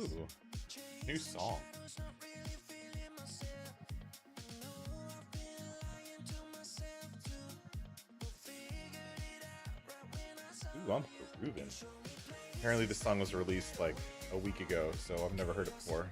Ooh, new song. Ooh, I'm grooving. Apparently this song was released like a week ago, so I've never heard it before.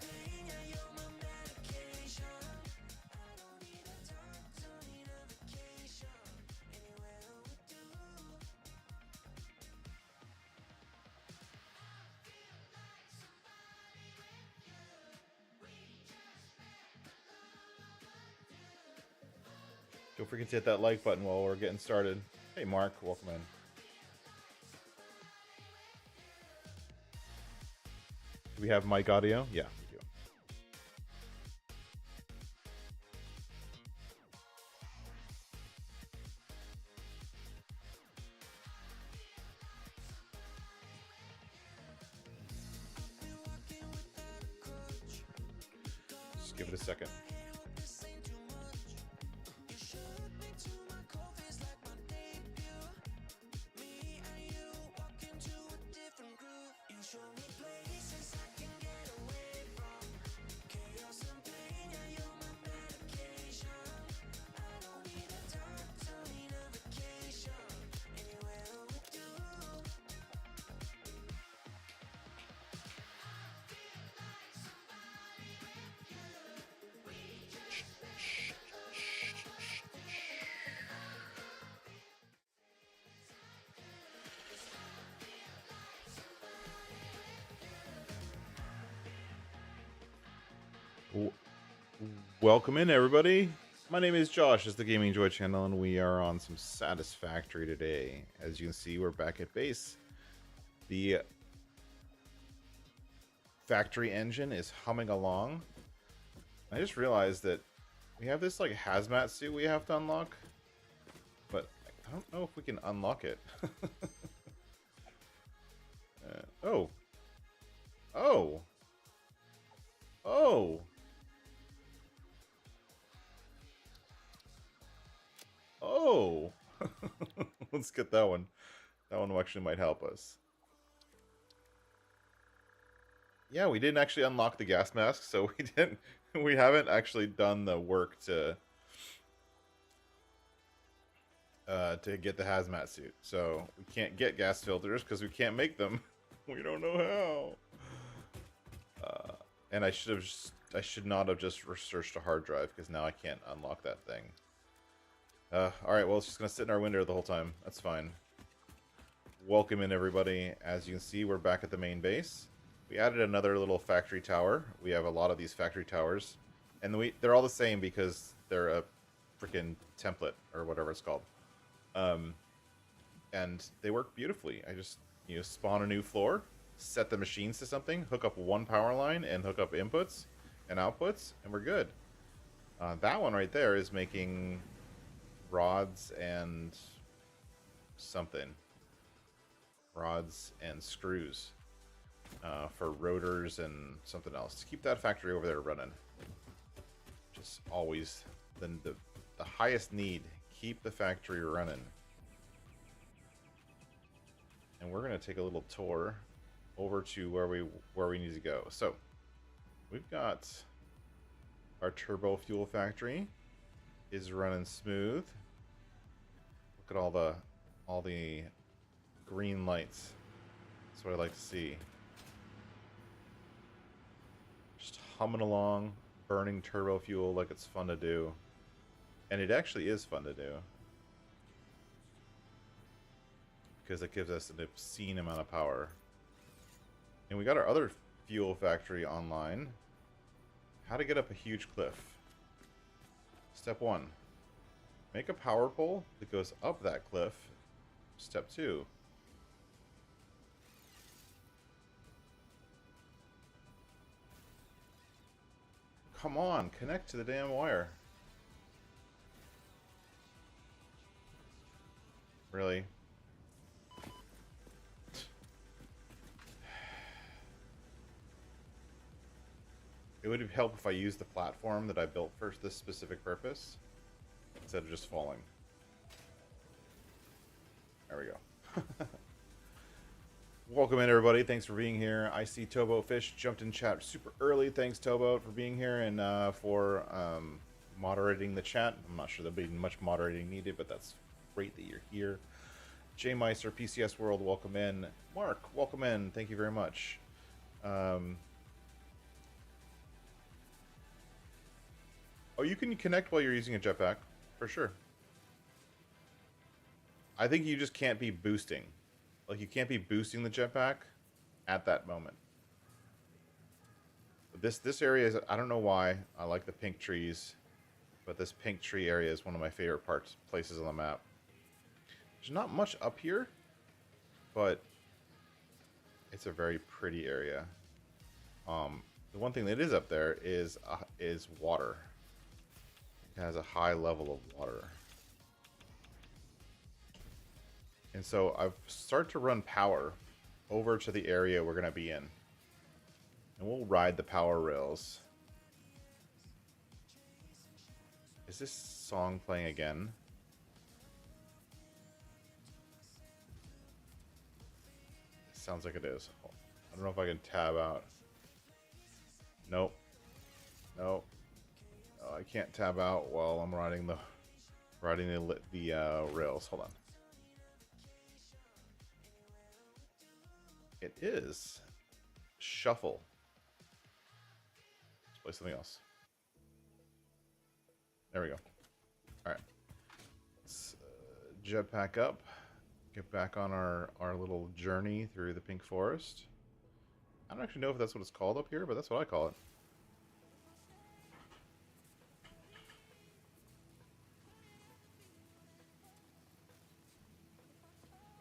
Don't forget to hit that like button while we're getting started. Hey Mark, welcome in. Do we have mic audio? Yeah, we do. Just give it a second. Welcome in, everybody. My name is Josh, it's the Gaming Joy channel, and we are on some Satisfactory today. As you can see, we're back at base. The factory engine is humming along. I just realized that we have this like hazmat suit we have to unlock, but I don't know if we can unlock it. Oh. Oh. Oh. Oh. Let's get that one. That one actually might help us. Yeah, we didn't actually unlock the gas mask, so we haven't actually done the work to get the hazmat suit. So we can't get gas filters because we can't make them. We don't know how. And I should not have just researched a hard drive because now I can't unlock that thing. Alright, well, it's just going to sit in our window the whole time. That's fine. Welcome in, everybody. As you can see, we're back at the main base. We added another little factory tower. We have a lot of these factory towers. And they're all the same because they're a freaking template, or whatever it's called. And they work beautifully. I just, spawn a new floor, set the machines to something, hook up one power line, and hook up inputs and outputs, and we're good. That one right there is making rods and something. Rods and screws for rotors and something else. To keep that factory over there running. Just always the highest need. Keep the factory running. And we're going to take a little tour over to where we need to go. So we've got our turbo fuel factory is running smooth. Look at all the green lights. That's what I like to see. Just humming along, burning turbo fuel like it's fun to do. And it actually is fun to do. Because it gives us an obscene amount of power. And we got our other fuel factory online. How to get up a huge cliff. Step 1. Make a power pole that goes up that cliff. Step 2. Come on, connect to the damn wire. Really? It would help if I used the platform that I built for this specific purpose instead of just falling. There we go. Welcome in, everybody. Thanks for being here. I see Towboat Fish jumped in chat super early. Thanks, Towboat, for being here and for moderating the chat. I'm not sure there'll be much moderating needed, but that's great that you're here. J Meister, PCS World, welcome in. Mark, welcome in. Thank you very much. Oh, you can connect while you're using a jetpack, for sure. I think you just can't be boosting. Like, you can't be boosting the jetpack at that moment. But this area is, I don't know why, I like the pink trees, but this pink tree area is one of my favorite places on the map. There's not much up here, but it's a very pretty area. The one thing that is up there is water. It has a high level of water. And so I've started to run power over to the area we're going to be in. And we'll ride the power rails. Is this song playing again? It sounds like it is. I don't know if I can tab out. Nope. Nope. Oh, I can't tab out while I'm riding the rails. Hold on. It is shuffle. Let's play something else. There we go. All right. Let's jetpack up. Get back on our little journey through the pink forest. I don't actually know if that's what it's called up here, but that's what I call it.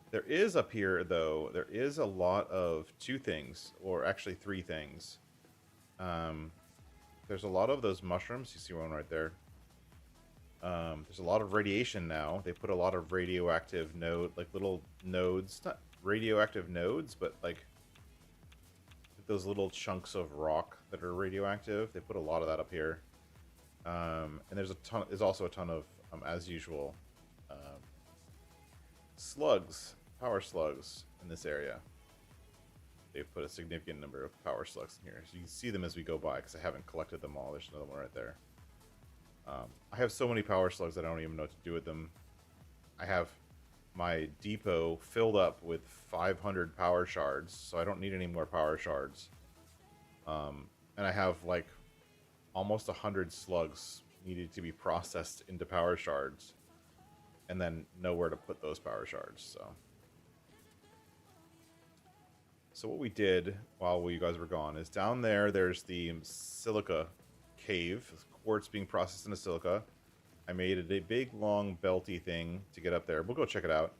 There is up here, though, there is a lot of two things, or actually three things. There's a lot of those mushrooms. You see one right there. There's a lot of radiation now. They put a lot of radioactive little nodes. Not radioactive nodes, but like those little chunks of rock that are radioactive. They put a lot of that up here. And there's also a ton of, as usual, slugs, power slugs in this area. They've put a significant number of power slugs in here. So you can see them as we go by, because I haven't collected them all. There's another one right there. I have so many power slugs that I don't even know what to do with them. I have my depot filled up with 500 power shards, so I don't need any more power shards. And I have like almost 100 slugs needed to be processed into power shards, and then nowhere to put those power shards. So what we did while you guys were gone is down there's the silica cave, quartz being processed into silica. I made it a big, long, belty thing to get up there. We'll go check it out.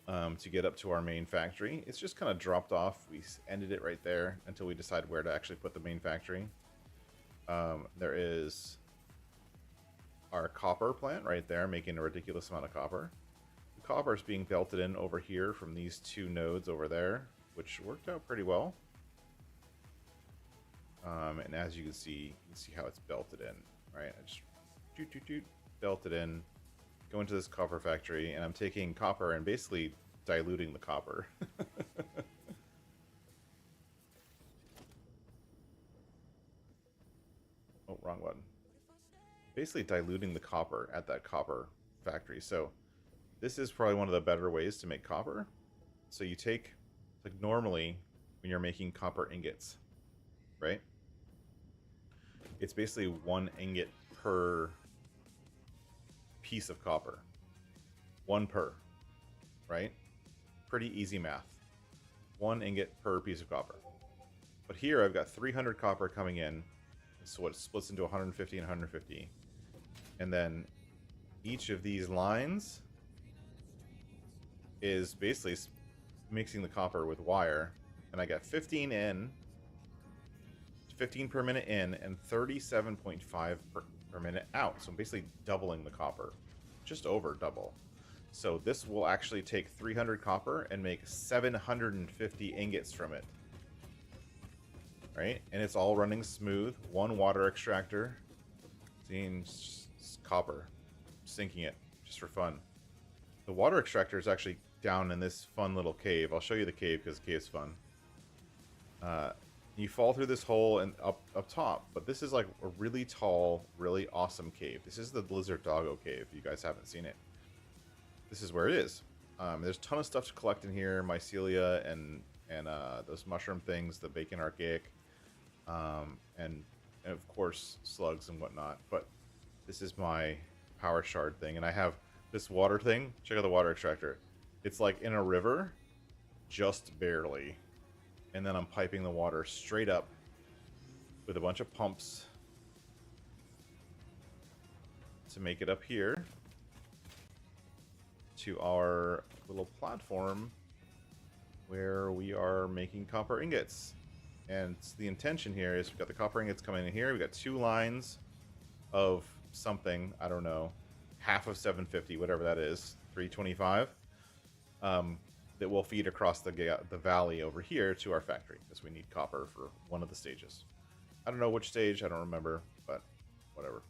To get up to our main factory. It's just kind of dropped off. We ended it right there until we decide where to actually put the main factory. There is our copper plant right there, making a ridiculous amount of copper. The copper is being belted in over here from these two nodes over there, which worked out pretty well. And as you can see how it's belted in, right? I just belt it in, go into this copper factory, and I'm taking copper and basically diluting the copper. Oh, wrong button. Basically diluting the copper at that copper factory. So this is probably one of the better ways to make copper. So you take, like normally when you're making copper ingots, right? It's basically 1 ingot per piece of copper. 1 per, right? Pretty easy math. 1 ingot per piece of copper. But here I've got 300 copper coming in. So it splits into 150 and 150. And then each of these lines is basically mixing the copper with wire. And I got 15 in, 15 per minute in, and 37.5 per minute out. So I'm basically doubling the copper. Just over double. So this will actually take 300 copper and make 750 ingots from it. Right? And it's all running smooth. 1 water extractor. Seeing copper. Sinking it. Just for fun. The water extractor is actually down in this fun little cave. I'll show you the cave because the cave's fun. You fall through this hole and up top, but this is like a really tall, really awesome cave. This is the Lizard Doggo cave. If you guys haven't seen it, this is where it is. There's a ton of stuff to collect in here, mycelia and those mushroom things, the bacon archaic, and of course slugs and whatnot. But this is my power shard thing, and I have this water thing. Check out the water extractor. It's like in a river, just barely. And then I'm piping the water straight up with a bunch of pumps to make it up here to our little platform where we are making copper ingots. And the intention here is we've got the copper ingots coming in here. We've got 2 lines of something, I don't know, half of 750, whatever that is, 325. That will feed across the valley over here to our factory, because we need copper for one of the stages. I don't know which stage, I don't remember, but whatever.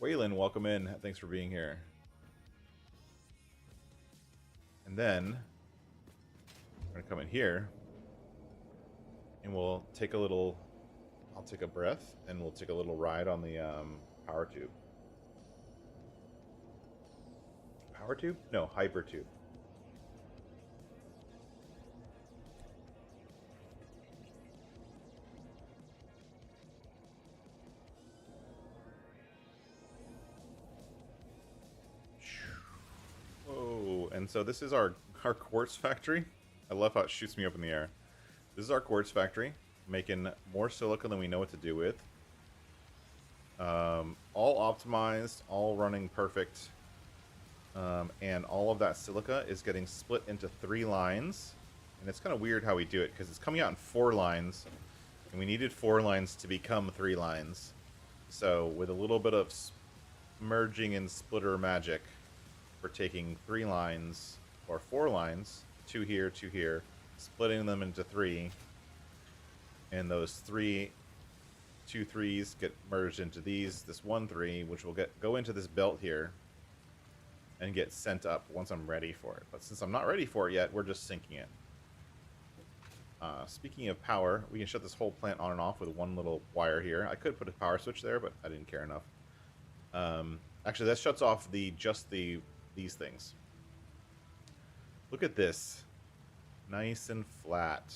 Waylon, welcome in. Thanks for being here. And then we're gonna come in here and we'll take a little, I'll take a breath and we'll take a little ride on the power tube. Power tube? No, hyper tube. Whoa, and so this is our quartz factory. I love how it shoots me up in the air. This is our quartz factory, making more silica than we know what to do with. All optimized, all running perfect. And all of that silica is getting split into 3 lines. And it's kind of weird how we do it, because it's coming out in 4 lines. And we needed 4 lines to become 3 lines. So with a little bit of merging and splitter magic, we're taking 3 lines, or 4 lines, 2 here, 2 here, splitting them into 3. And those 2 3s get merged into this 1 3, which will go into this belt here and get sent up once I'm ready for it. But since I'm not ready for it yet, we're just sinking it. Speaking of power, we can shut this whole plant on and off with 1 little wire here. I could put a power switch there, but I didn't care enough. Actually, that shuts off these things. Look at this. Nice and flat.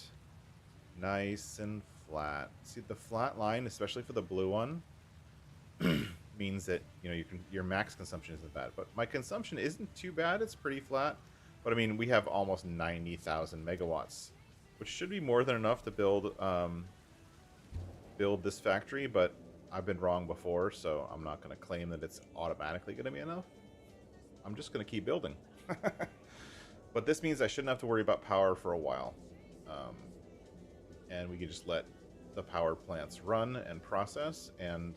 Nice and flat. See the flat line, especially for the blue one, means that your max consumption isn't bad. But my consumption isn't too bad. It's pretty flat. But I mean, we have almost 90,000 megawatts, which should be more than enough to build this factory. But I've been wrong before, so I'm not going to claim that it's automatically going to be enough. I'm just going to keep building. But this means I shouldn't have to worry about power for a while. And we can just let the power plants run and process, and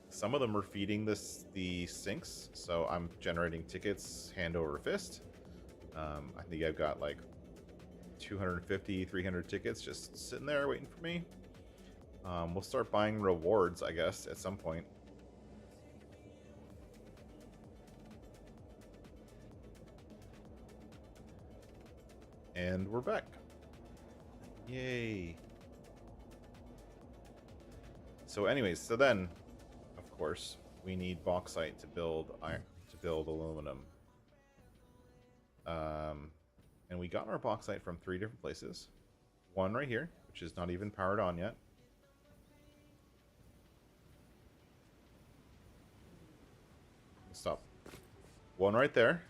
some of them are feeding the sinks, so I'm generating tickets hand over fist. I think I've got like 250, 300 tickets just sitting there waiting for me. We'll start buying rewards, I guess, at some point. And we're back. Yay. So anyways, so then, of course, we need bauxite to build iron, to build aluminum. And we got our bauxite from 3 different places. One right here, which is not even powered on yet. Stop. One right there,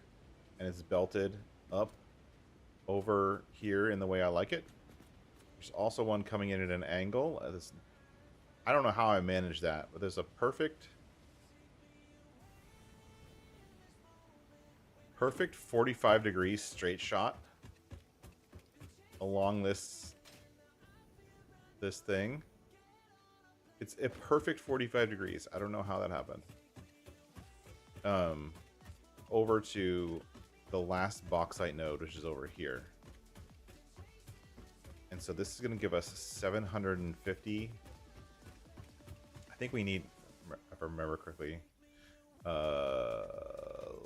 and it's belted up over here in the way I like it. There's also one coming in at an angle. I don't know how I managed that, but there's a perfect 45 degrees straight shot along this thing. It's a perfect 45 degrees. I don't know how that happened. Over to the last bauxite node, which is over here. And so this is going to give us 750. I think we need, if I remember correctly,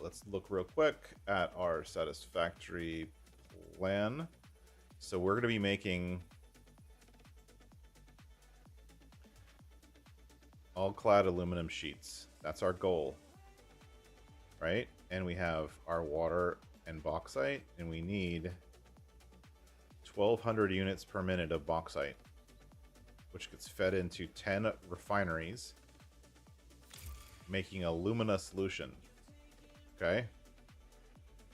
let's look real quick at our Satisfactory plan. So we're going to be making all-clad aluminum sheets. That's our goal, right? And we have our water and bauxite, and we need 1,200 units per minute of bauxite, which gets fed into 10 refineries, making alumina solution. Okay.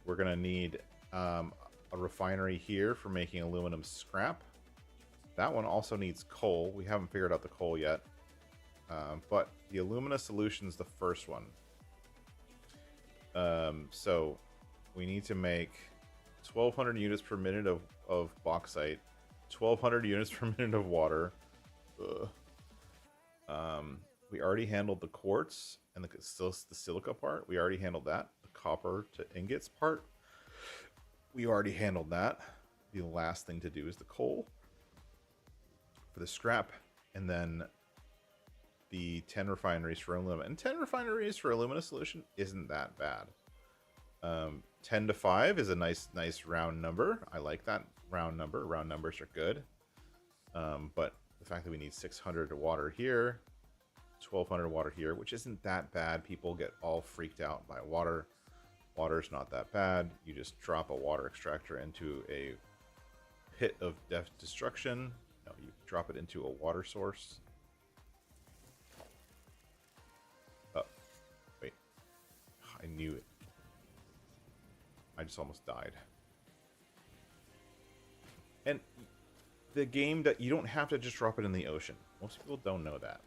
We're going to need a refinery here for making aluminum scrap. That one also needs coal. We haven't figured out the coal yet. But the alumina solution is the first one. So we need to make 1,200 units per minute of bauxite, 1,200 units per minute of water. We already handled the quartz and the silica part. We already handled that. The copper to ingots part. We already handled that. The last thing to do is the coal for the scrap, and then the 10 refineries for alumina. And 10 refineries for alumina solution isn't that bad. 10 to 5 is a nice round number. I like that round number. Round numbers are good. But the fact that we need 600 water here, 1,200 water here, which isn't that bad. People get all freaked out by water. Water's not that bad. You just drop a water extractor into a pit of destruction. No, you drop it into a water source. Oh, wait. I knew it. I just almost died. And the game that you don't have to just drop it in the ocean. Most people don't know that.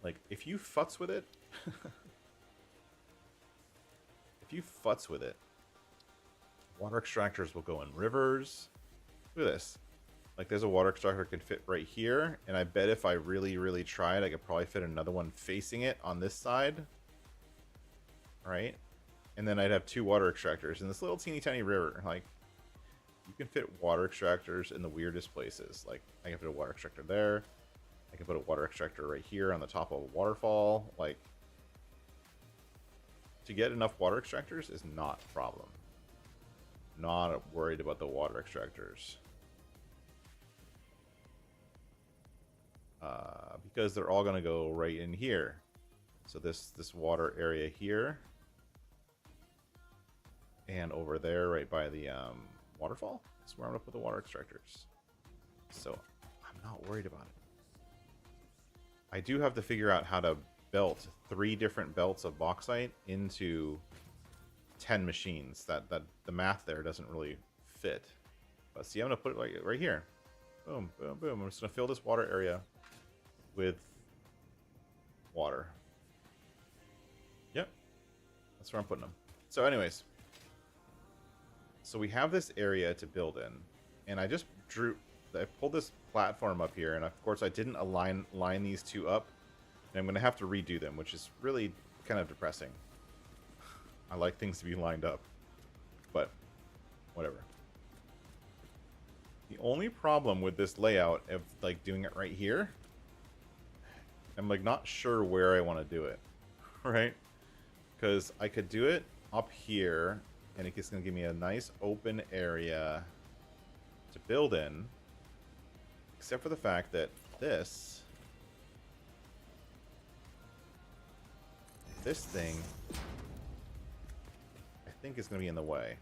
Like, if you futz with it, water extractors will go in rivers. Look at this. Like, there's a water extractor that can fit right here, and I bet if I really tried, I could probably fit another one facing it on this side. Right? And then I'd have 2 water extractors in this little teeny tiny river. Like, you can fit water extractors in the weirdest places. Like, I can put a water extractor there. I can put a water extractor right here on the top of a waterfall. Like, to get enough water extractors is not a problem. Not worried about the water extractors. Because they're all going to go right in here. So this water area here. And over there, right by the waterfall, is where I'm going to put the water extractors. So I'm not worried about it. I do have to figure out how to belt 3 different belts of bauxite into 10 machines. That the math there doesn't really fit. But see, I'm going to put it like right here. Boom, boom, boom. I'm just going to fill this water area with water. Yep. That's where I'm putting them. So anyways. So we have this area to build in. And I pulled this platform up here. And of course I didn't line these 2 up. And I'm going to have to redo them, which is really kind of depressing. I like things to be lined up. But whatever. The only problem with this layout of like doing it right here, I'm like not sure where I want to do it, right? Because I could do it up here, and it's going to give me a nice open area to build in, except for the fact that this thing, I think is going to be in the way.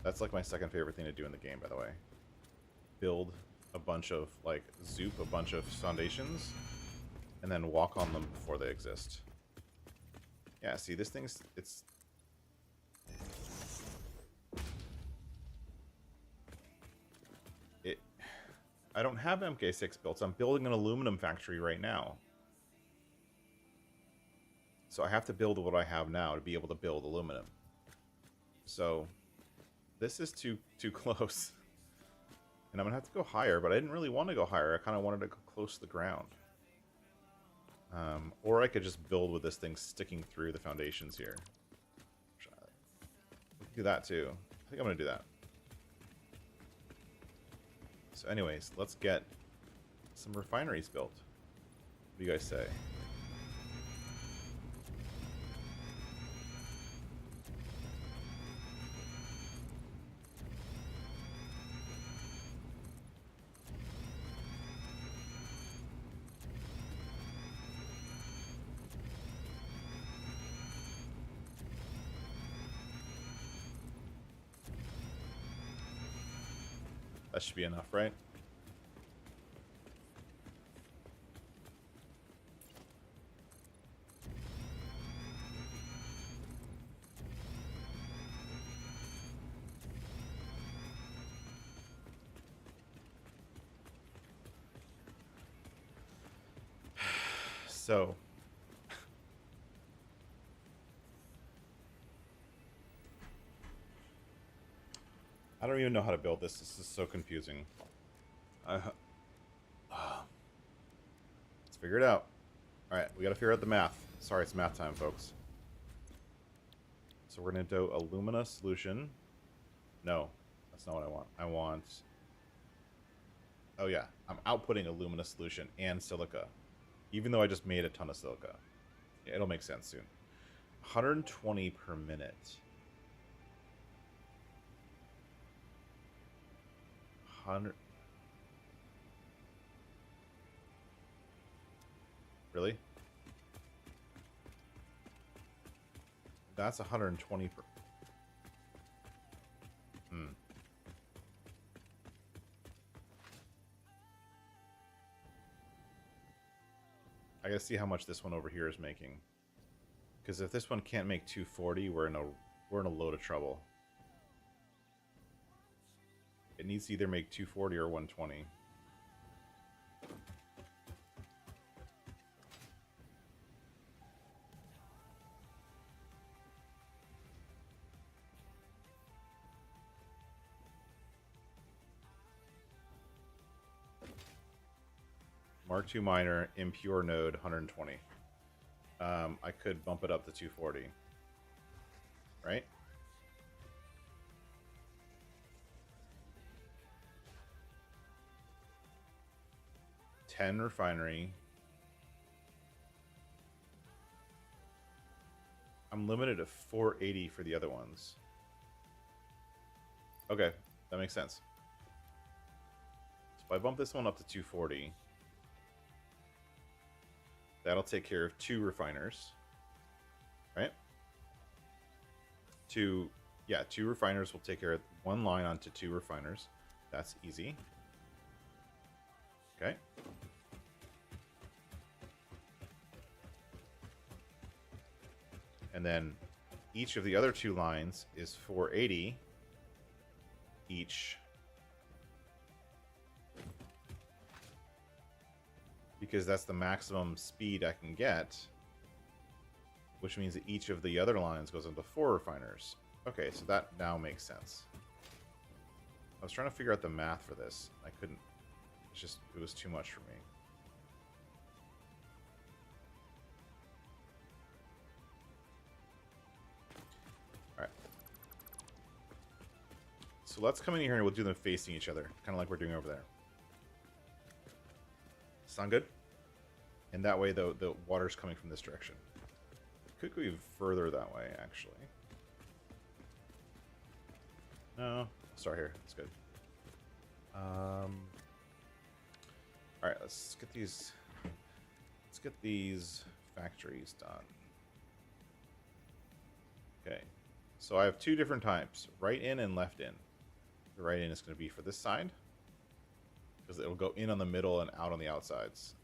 That's like my second favorite thing to do in the game, by the way. Build a bunch of, like, a bunch of foundations, and then walk on them before they exist. Yeah, see, this thing's, I don't have MK6 built, so I'm building an aluminum factory right now. So I have to build what I have now to be able to build aluminum. So this is too close. And I'm going to have to go higher, but I didn't really want to go higher. I kind of wanted to go close to the ground. Or I could just build with this thing sticking through the foundations here. We can do that too. I think I'm going to do that. So anyways, let's get some refineries built. do you guys say? That should be enough, right? So, I don't even know how to build this. This is so confusing. Let's figure it out. Alright, we gotta figure out the math. Sorry, it's math time, folks. So we're gonna do alumina solution. No, that's not what I want. I want... Oh yeah, I'm outputting alumina solution and silica. Even though I just made a ton of silica. Yeah, it'll make sense soon. 120 per minute. 100... Really? That's 120 per... I gotta see how much this one over here is making. Because if this one can't make 240, we're in a load of trouble. It needs to either make 240 or 120. Mark II minor, impure node, 120. I could bump it up to 240. Right? Refinery. I'm limited to 480 for the other ones. Okay, that makes sense. So if I bump this one up to 240, that'll take care of 2 refiners. Right? 2 refiners will take care of 1 line onto 2 refiners. That's easy. Okay. And then each of the other 2 lines is 480 each. Because that's the maximum speed I can get. Which means that each of the other lines goes into 4 refiners. Okay, so that now makes sense. I was trying to figure out the math for this. I couldn't. It's just, it was too much for me. Alright. So let's come in here and we'll do them facing each other. Kind of like we're doing over there. Sound good? And that way the water's coming from this direction. Could go even further that way, actually. No, start here. That's good. All right, let's get these. Let's get these factories done. Okay, so I have 2 different types: right in and left in. The right in is going to be for this side because it'll go in on the middle and out on the outsides.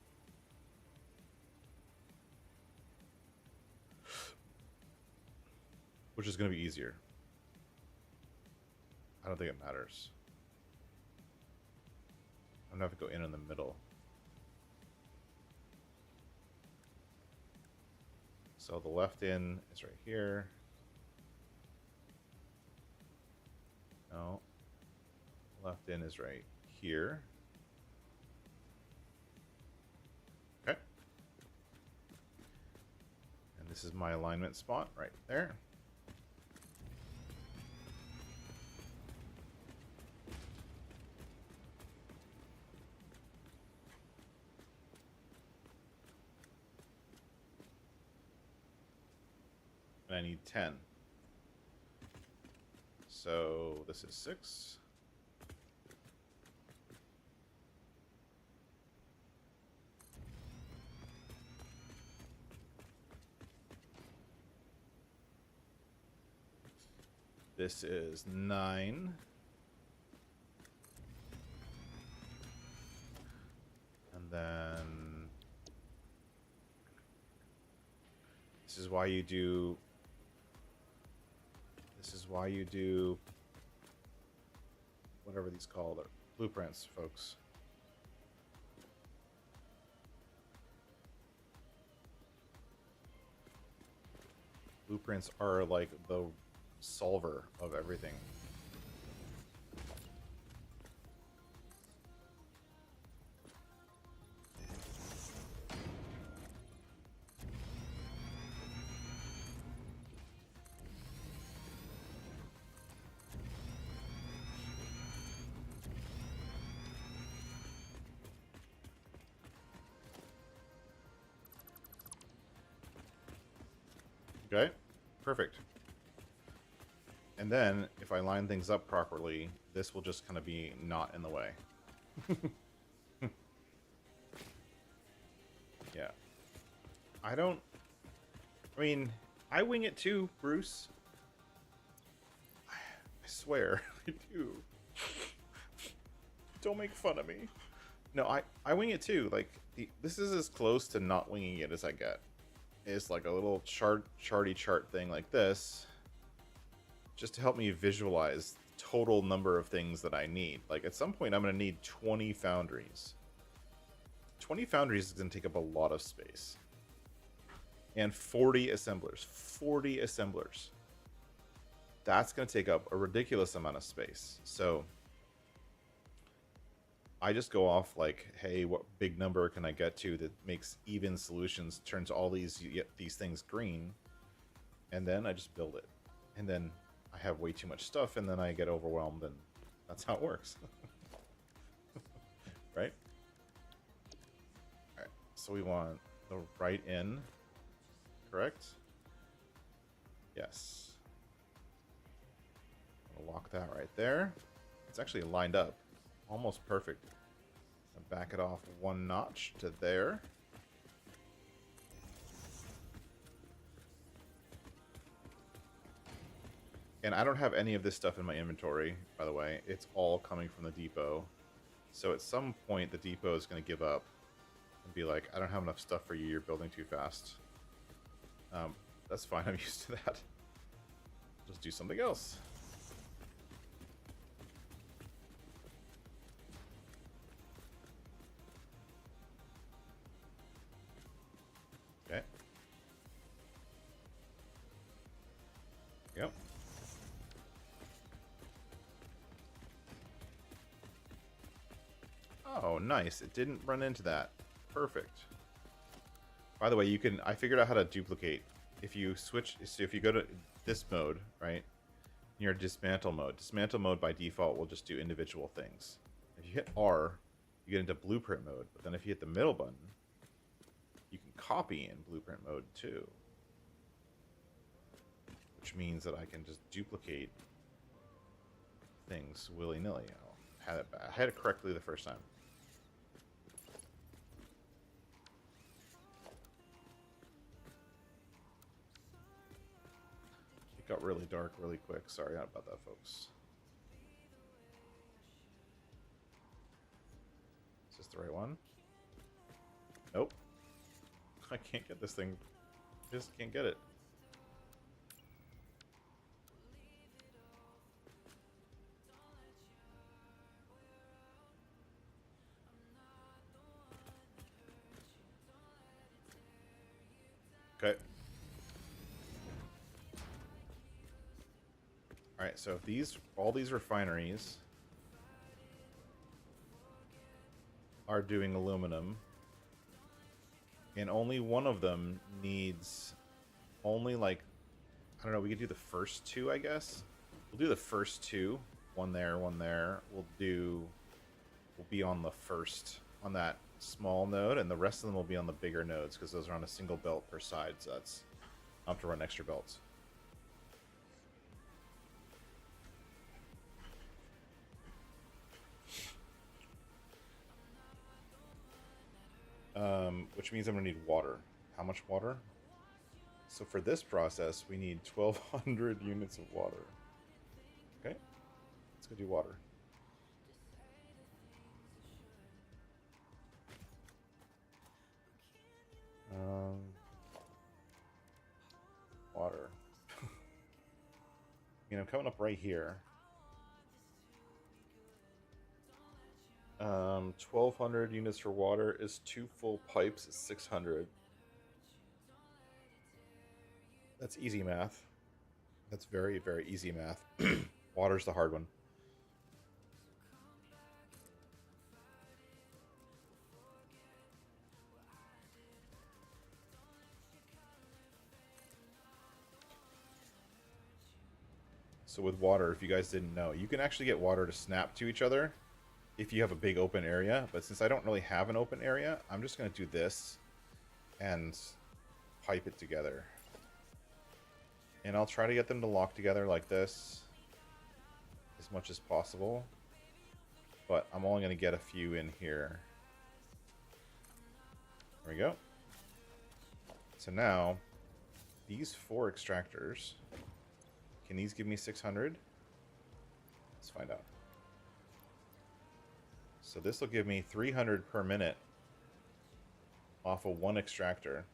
Which is going to be easier. I don't think it matters. I'm going to have to go in the middle. So the left in is right here. No. Left in is right here. Okay. And this is my alignment spot right there. and I need 10. So this is 6. This is 9. And then this is why you do whatever these called, or blueprints, folks. Blueprints are like the solver of everything. Okay, perfect. And then, if I line things up properly, this will just kind of be not in the way. Yeah. I mean, I wing it too, Bruce. I swear, I do. Don't make fun of me. No, I wing it too. Like, this is as close to not winging it as I get. It's like a little charty chart thing like this, just to help me visualize the total number of things that I need. Like, at some point, I'm going to need 20 foundries. 20 foundries is going to take up a lot of space. And 40 assemblers. 40 assemblers. That's going to take up a ridiculous amount of space. So I just go off like, hey, what big number can I get to that makes even solutions, turns all these things green, and then I just build it. And then I have way too much stuff, and then I get overwhelmed, and that's how it works. Right? Alright, so we want the right in, correct? Yes. I'll lock that right there. It's actually lined up. Almost perfect. And back it off 1 notch to there. And I don't have any of this stuff in my inventory, by the way. It's all coming from the depot. So at some point, the depot is going to give up and be like, I don't have enough stuff for you. You're building too fast. That's fine. I'm used to that. Just do something else. Okay. Yep. Oh, nice. It didn't run into that. Perfect. By the way, you can... I figured out how to duplicate. If you switch... So if you go to this mode, right? You're dismantle mode by default will just do individual things. If you hit R, you get into blueprint mode. But then if you hit the middle button, you can copy in blueprint mode too. Which means that I can just duplicate things willy-nilly. I had it correctly the first time. It got really dark really quick. Sorry about that, folks. Is this the right one? Nope. I can't get this thing. Just can't get it. Okay. Alright, so if all these refineries are doing aluminum, and only one of them needs only, like, I don't know, we could do the first 2, I guess. We'll do the first 2. One there, one there. We'll be on the first, on that small node, and the rest of them will be on the bigger nodes, because those are on a single belt per side, so I'll have to run extra belts. which means I'm going to need water. How much water? So for this process, we need 1,200 units of water. Okay, let's go do water. Water. You know, coming up right here. 1,200 units for water is 2 full pipes, is 600. That's easy math. That's very, very easy math. Water's the hard one. So with water, if you guys didn't know, you can actually get water to snap to each other if you have a big open area. But since I don't really have an open area, I'm just going to do this and pipe it together. And I'll try to get them to lock together like this as much as possible. But I'm only going to get a few in here. There we go. So now, these 4 extractors, can these give me 600? Let's find out. So this will give me 300 per minute off of 1 extractor.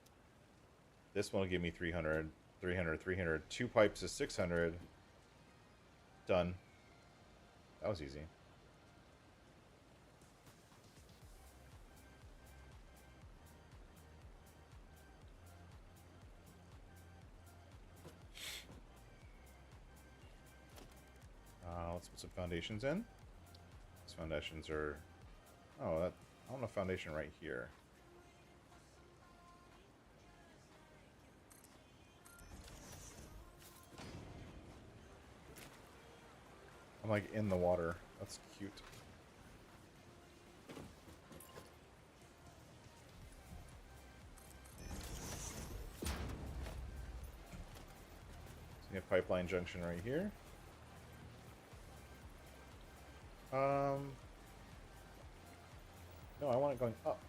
This one will give me 300, 300, 300. 2 pipes is 600. Done. That was easy. Let's put some foundations in. These foundations are... Oh, that, I want a foundation right here. I'm like in the water. That's cute. So we have pipeline junction right here. No, I want it going up.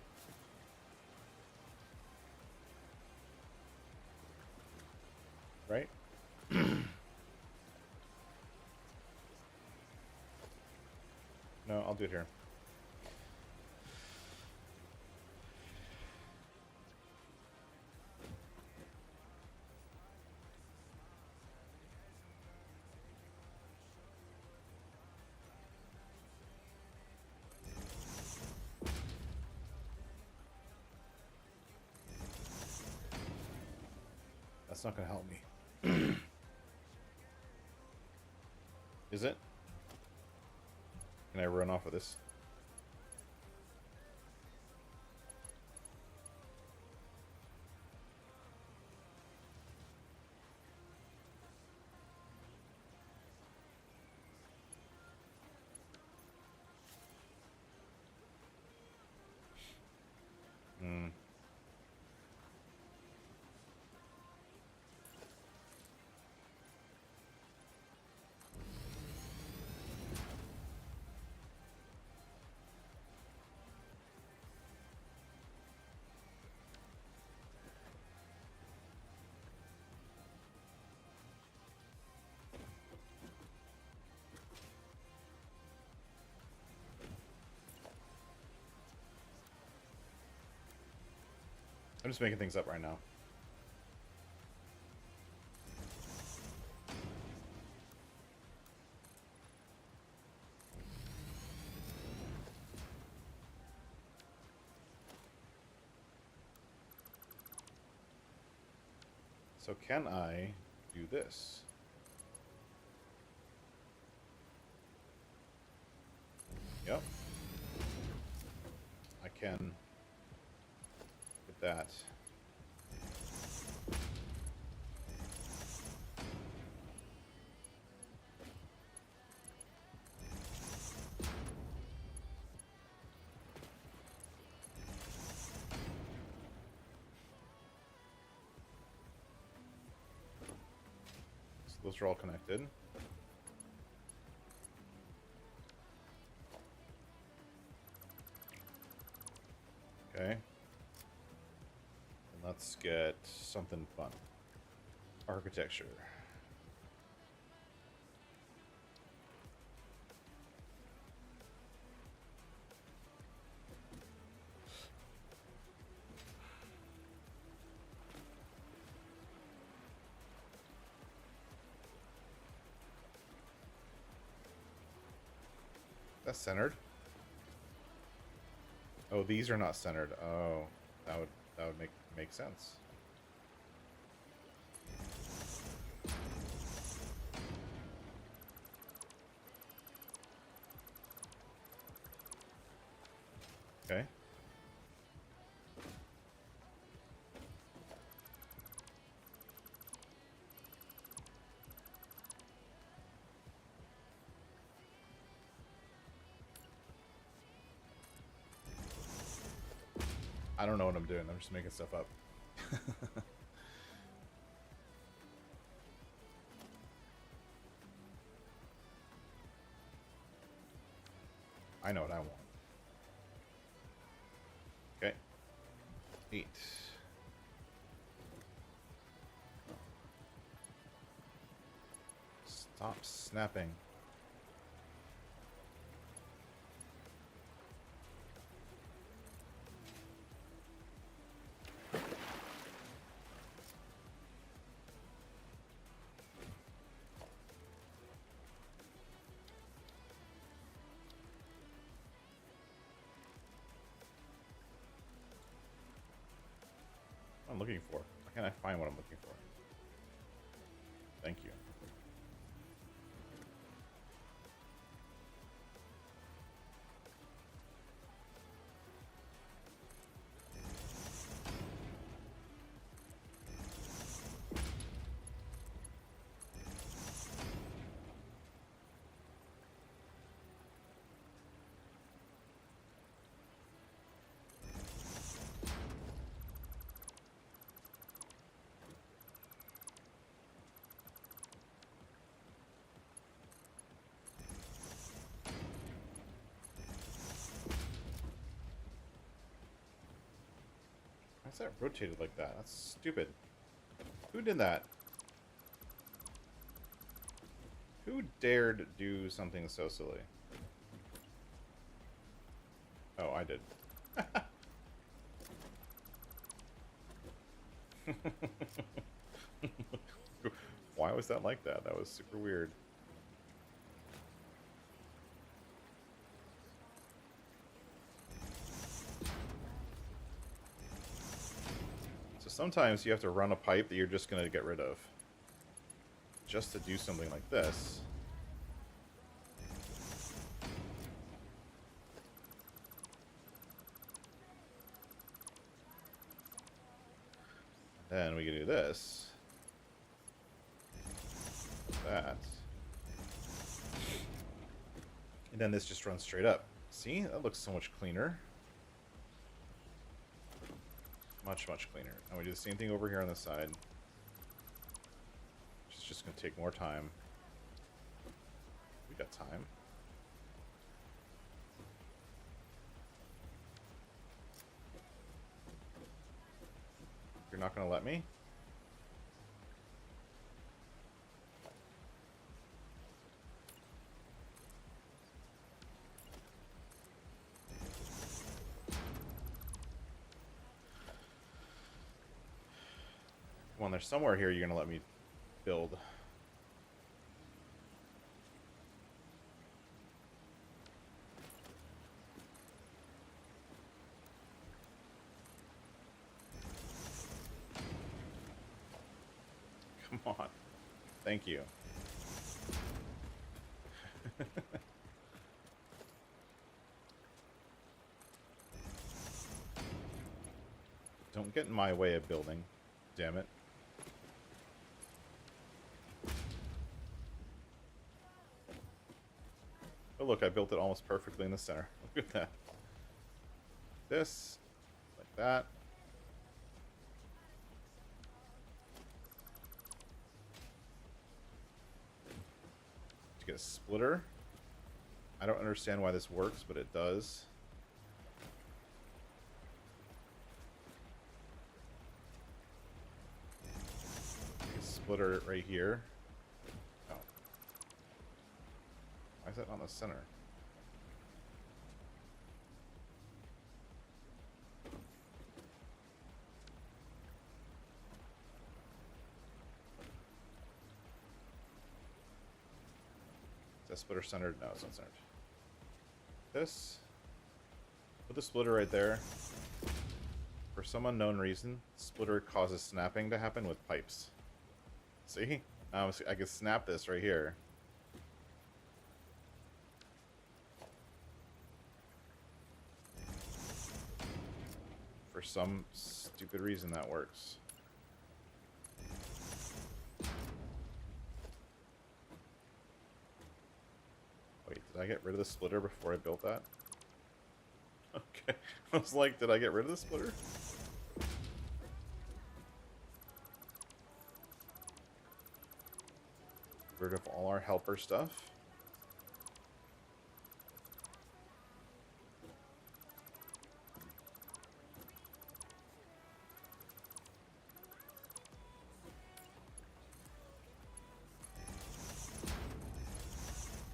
Right? No, I'll do it here. That's not going to help me. Is it? Can I run off of this? I'm just making things up right now. So can I do this? Yep. I can get that. So those are all connected. Okay. Let's get something fun. Architecture. That's centered. Oh, these are not centered. Oh, that would make sense. Okay. I don't know what I'm doing. I'm just making stuff up. I know what I want. Okay. 8. Stop snapping. I'm looking for? Why can't I find what I'm looking for? Thank you. Why is that rotated like that? That's stupid. Who did that? Who dared do something so silly? Oh, I did. Why was that like that? That was super weird. So sometimes you have to run a pipe that you're just going to get rid of. Just to do something like this. Then we can do this. That. And then this just runs straight up. See? That looks so much cleaner. Much, much cleaner. And we do the same thing over here on the side. It's just going to take more time. We got time. You're not going to let me? Come on, there's somewhere here you're going to let me build. Come on. Thank you. Don't get in my way of building. Damn it. Oh look, I built it almost perfectly in the center. Look at that. This, like that. To get a splitter. I don't understand why this works, but it does. splitter right here. Oh. Why is that not in the center? Is that splitter centered? No, it's not centered. This. Put the splitter right there. For some unknown reason, splitter causes snapping to happen with pipes. See? I can snap this right here. For some stupid reason that works. Wait, did I get rid of the splitter before I built that? Okay. I was like, did I get rid of the splitter? Rid of all our helper stuff.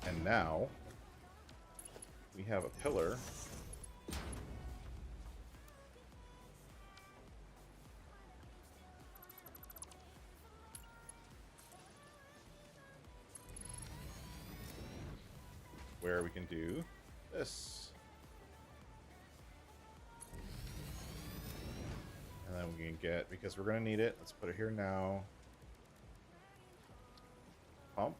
And now we have a pillar where we can do this. And then we can get, because we're going to need it, let's put it here now. Pump.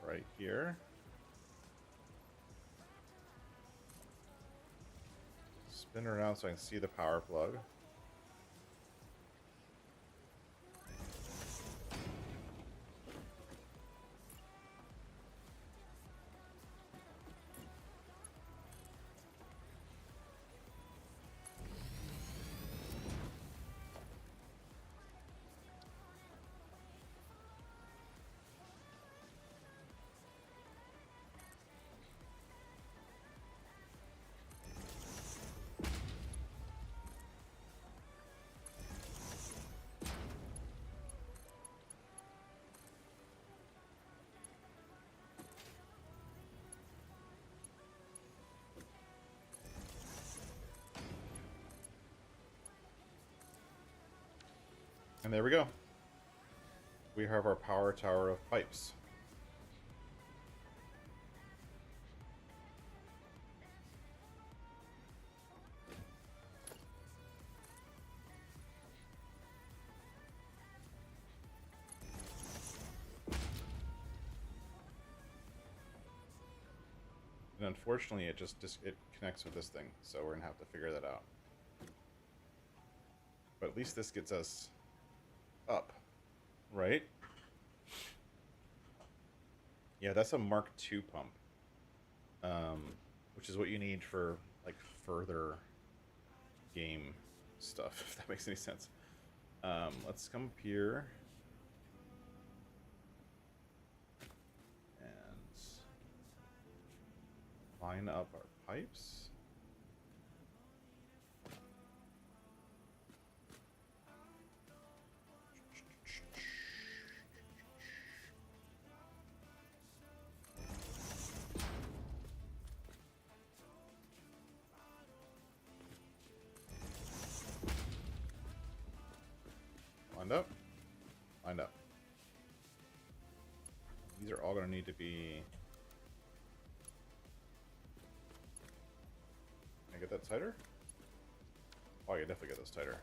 Right here. Spin around so I can see the power plug. And there we go. We have our power tower of pipes. And unfortunately, it connects with this thing, so we're gonna have to figure that out. But at least this gets us up, right? Yeah, that's a Mark II pump, which is what you need for like further game stuff, if that makes any sense. Let's come up here and line up our pipes. Lined up. Lined up. These are all going to need to be... Can I get that tighter? Oh, I can definitely get those tighter.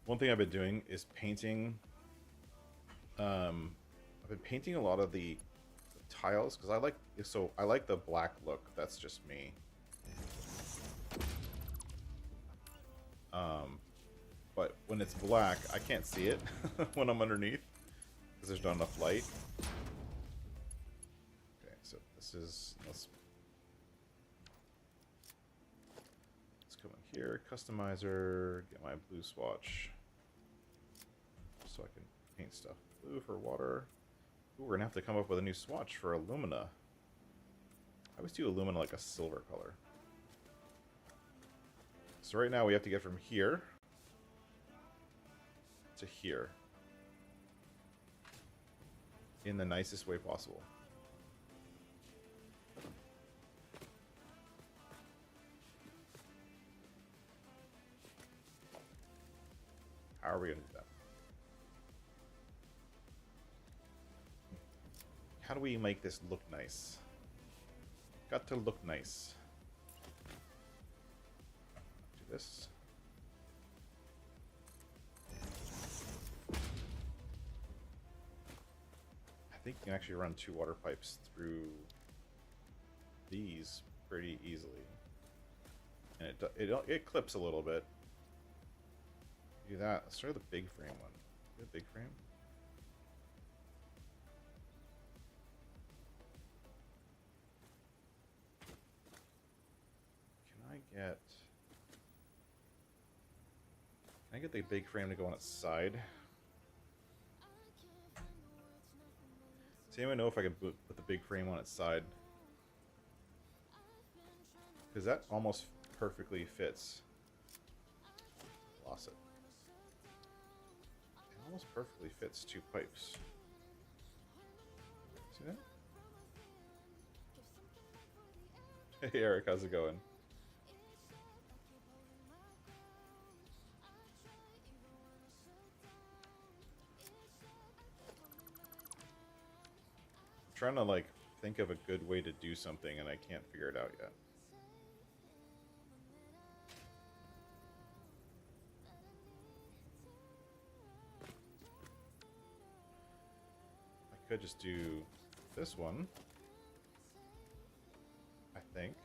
One thing I've been doing is painting. I've been painting a lot of the tiles because I like the black look. That's just me. But when it's black, I can't see it when I'm underneath because there's not enough light. Okay, so this is... Let's come in here, customizer, get my blue swatch. So I can paint stuff blue for water. Ooh, we're gonna have to come up with a new swatch for alumina. I always do alumina like a silver color. So right now we have to get from here to here in the nicest way possible. How are we gonna do that? How do we make this look nice? Got to look nice. Do this. I think you can actually run 2 water pipes through these pretty easily. And it clips a little bit. Do that. Let's try the big frame one. The big frame. Can I get the big frame to go on its side? Does anyone know if I can put the big frame on its side? Because that almost perfectly fits. Lost it. It almost perfectly fits 2 pipes. See that? Hey Eric, how's it going? Trying to like think of a good way to do something and I can't figure it out yet. I could just do this one, I think.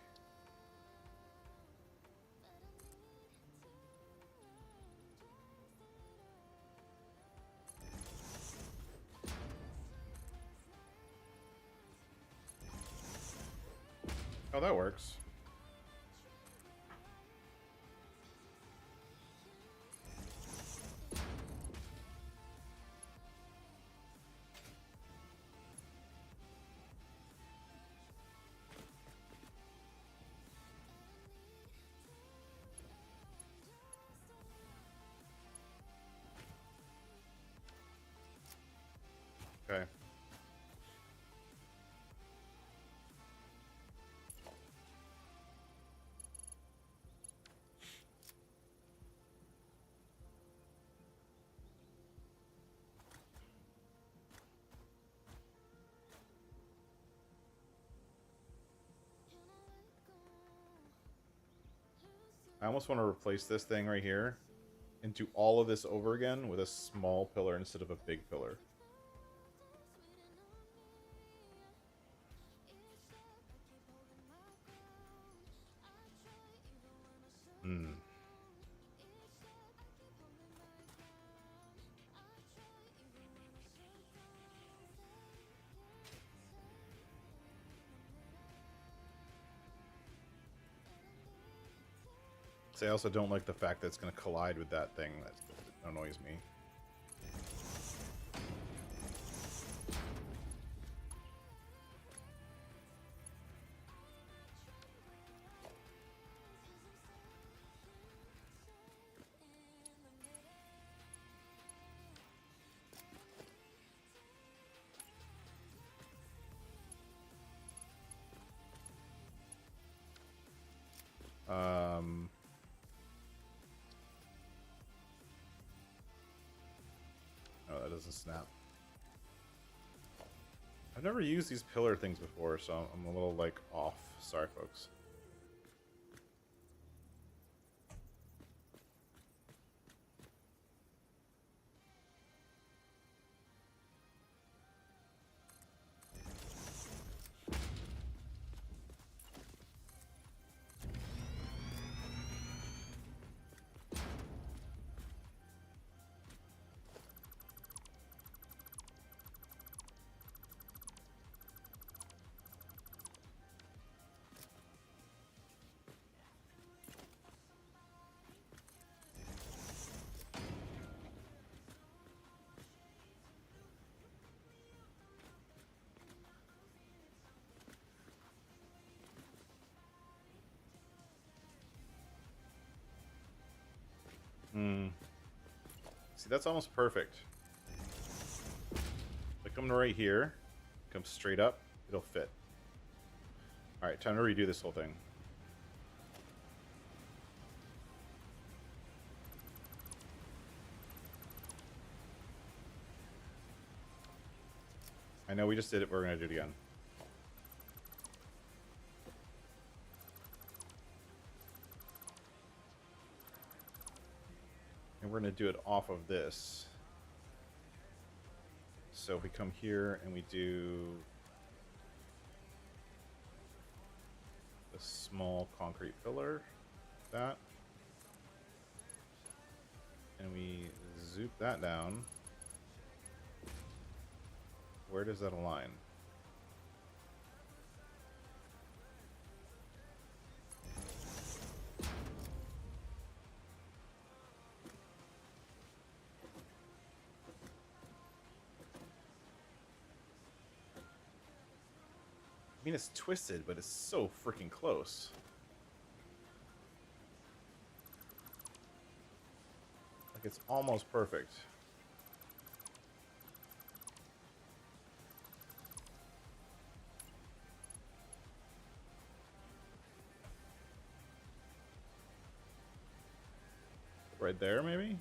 Oh, that works. Okay. I almost want to replace this thing right here and do all of this over again with a small pillar instead of a big pillar. Hmm. I also don't like the fact that it's going to collide with that thing. That annoys me. Oh, that doesn't snap. I've never used these pillar things before, so I'm a little, like, off. Sorry, folks. See, that's almost perfect. If I come right here, come straight up, it'll fit. Alright, time to redo this whole thing. I know we just did it, but we're going to do it again. And we're going to do it off of this. So if we come here and we do a small concrete pillar, that, and we zoop that down, where does that align? I mean, it's twisted, but it's so freaking close. Like, it's almost perfect. Right there, maybe?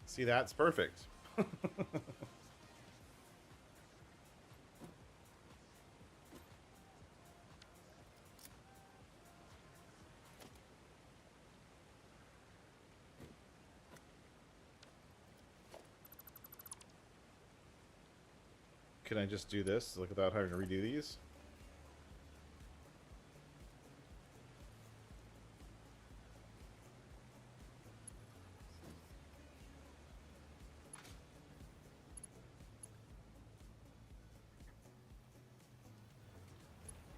See, that's perfect. Can I just do this like without having to redo these?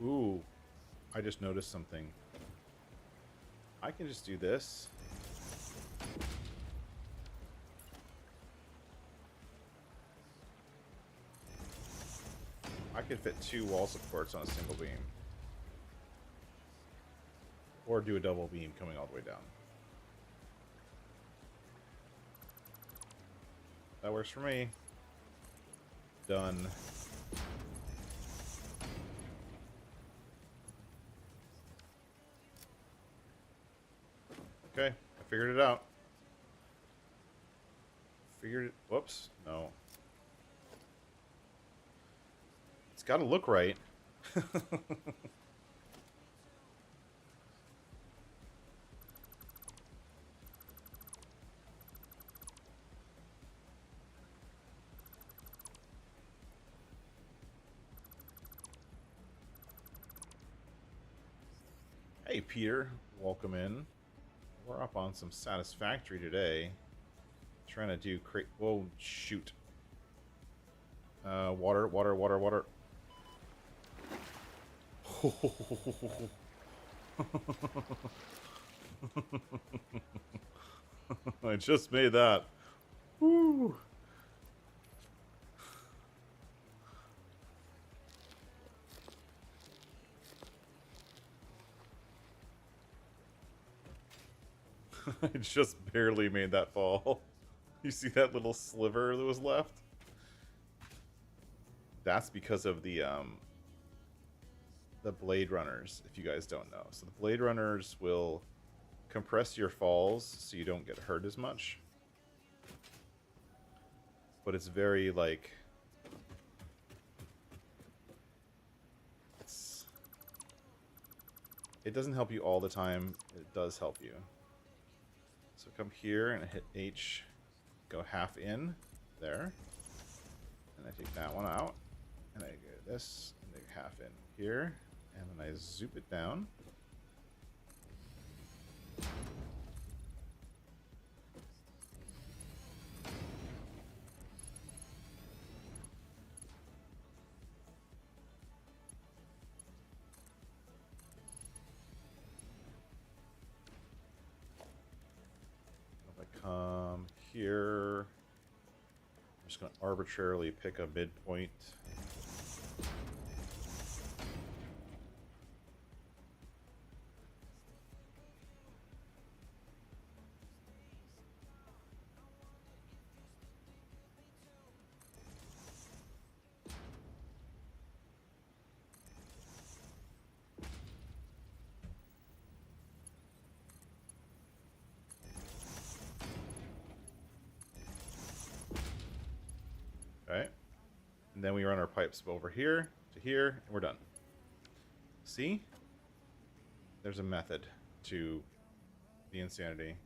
Ooh, I just noticed something. I can just do this. I could fit 2 wall supports on a single beam. Or do a double beam coming all the way down. That works for me. Done. Okay, I figured it out. Figured it. Whoops. No. It's got to look right. Hey, Peter. Welcome in. We're up on some Satisfactory today. Trying to do whoa, shoot. Water. I just made that. Woo. I just barely made that fall. You see that little sliver that was left? That's because of the blade runners, if you guys don't know. So the blade runners will compress your falls so you don't get hurt as much. But it's very like it doesn't help you all the time. It does help you. So come here and I hit H, go half in there, and I take that one out, and I go this, and take half in here, and then I zoop it down. If I come here, just going to arbitrarily pick a midpoint. Okay. And then we run our pipes over here to here, and we're done. See? There's a method to the insanity.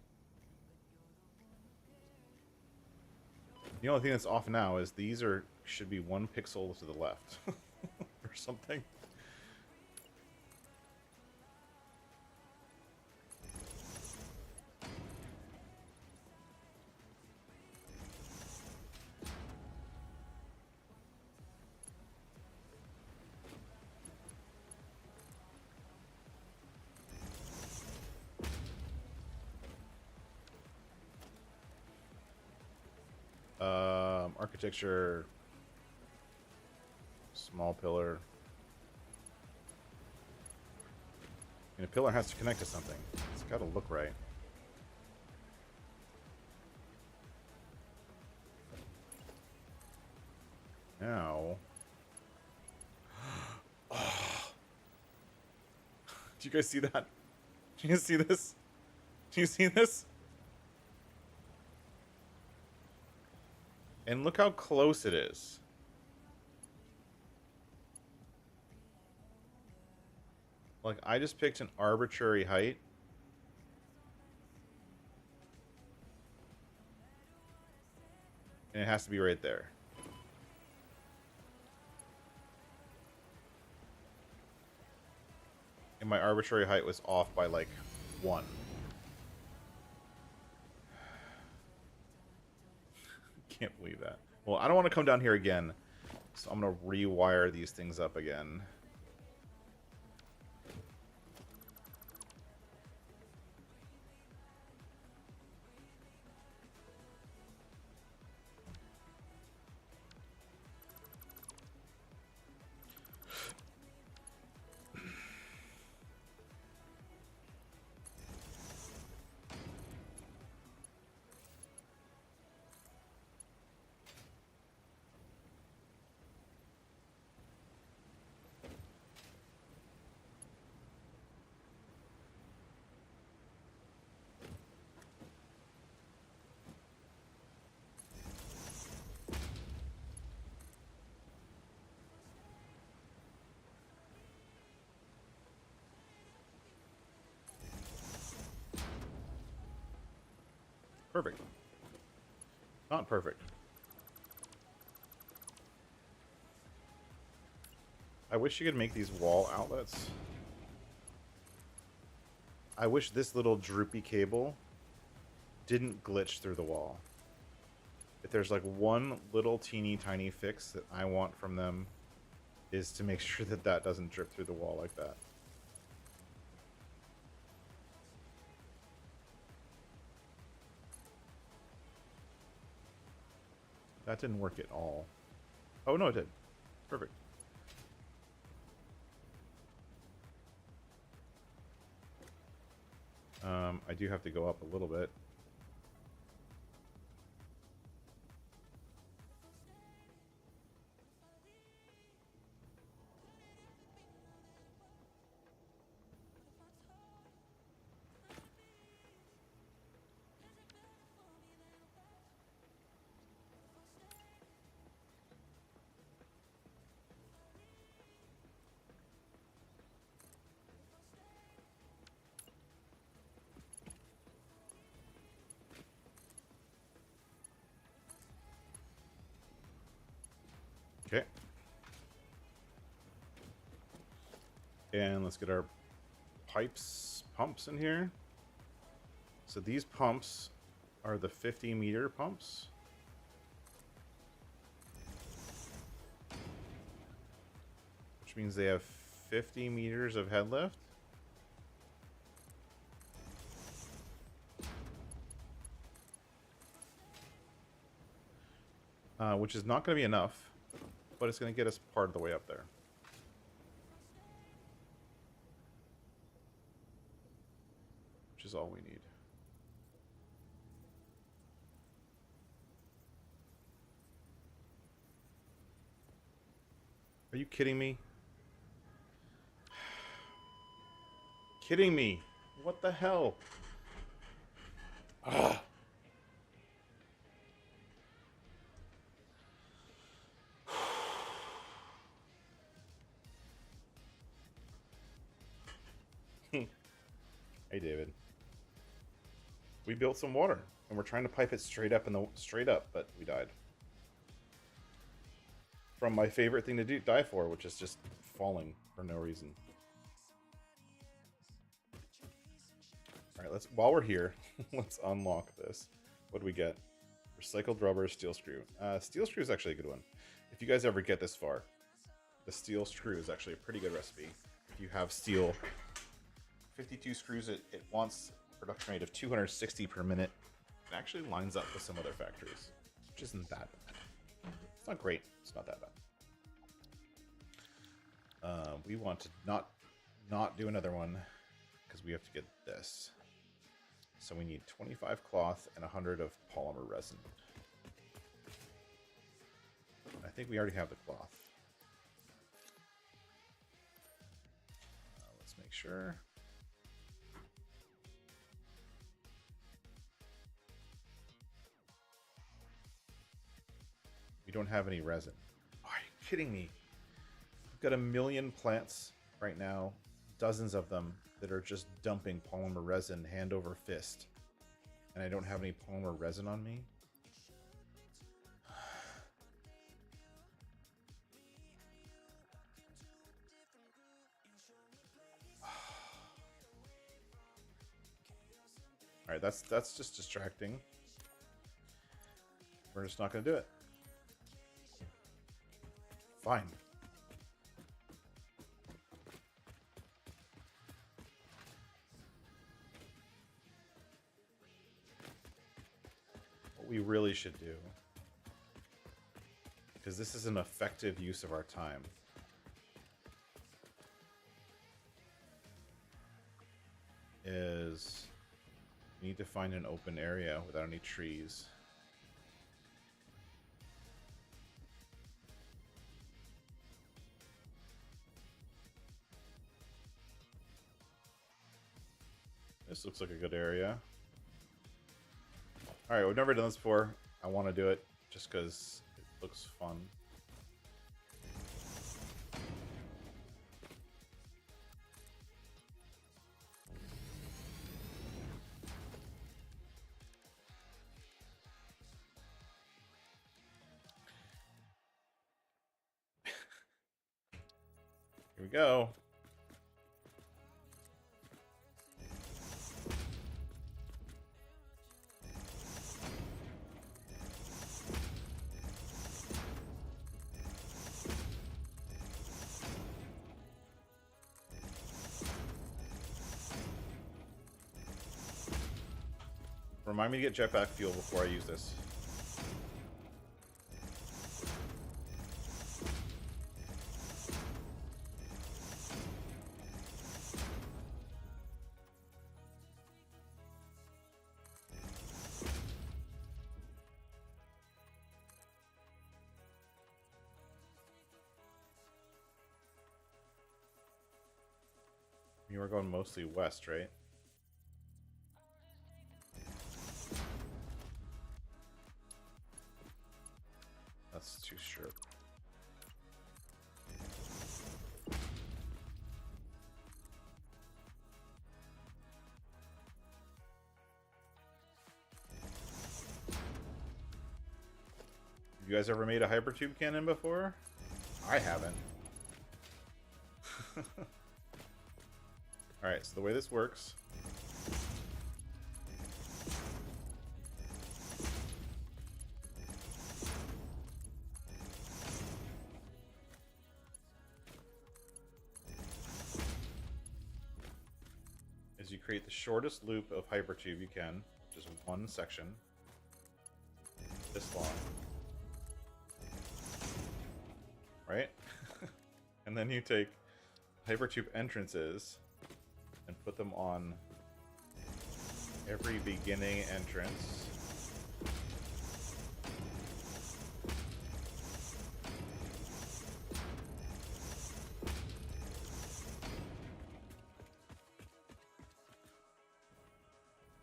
The only thing that's off now is these should be 1 pixel to the left. Or something. Architecture, small pillar. And a pillar has to connect to something. It's got to look right. Now, do you guys see that? Do you guys see this? Do you see this? And look how close it is. Like, I just picked an arbitrary height. And it has to be right there. And my arbitrary height was off by like 1. Can't believe that. Well, I don't want to come down here again, so I'm going to rewire these things up again. Perfect. Not perfect. I wish you could make these wall outlets. I wish this little droopy cable didn't glitch through the wall. If there's like one little teeny tiny fix that I want from them, is to make sure that that doesn't drip through the wall like that. That didn't work at all. Oh, no, it did. Perfect. I do have to go up a little bit. Okay. And let's get our pumps in here. So these pumps are the 50-meter pumps. Which means they have 50 meters of head lift. which is not going to be enough, but it's going to get us part of the way up there. Which is all we need. Are you kidding me? Kidding me? What the hell? Ah. Hey, David. We built some water, and we're trying to pipe it straight up, but we died. From my favorite thing to die for, which is just falling for no reason. All right, while we're here, let's unlock this. What do we get? Recycled rubber, steel screw. Steel screw is actually a good one. If you guys ever get this far, the steel screw is actually a pretty good recipe. If you have steel, 52 screws, it wants a production rate of 260 per minute. It actually lines up with some other factories, which isn't that bad. It's not great. It's not that bad. We want to not do another one because we have to get this. So we need 25 cloth and 100 of polymer resin. I think we already have the cloth. Let's make sure. We don't have any resin. Are you kidding me? We've got 1 million plants right now, dozens of them that are just dumping polymer resin hand over fist. And I don't have any polymer resin on me? Alright, that's just distracting. We're just not going to do it. Fine. What we really should do, because this is an effective use of our time, is we need to find an open area without any trees. This looks like a good area. Alright, we've never done this before. I want to do it just because it looks fun. Here we go. Remind me to get jetpack fuel before I use this. You are going mostly west, right? That's too short. Have you guys ever made a hypertube cannon before? I haven't. Alright, so the way this works... is you create the shortest loop of hypertube you can, just one section, this long. right? And then you take hypertube entrances and put them on every beginning entrance.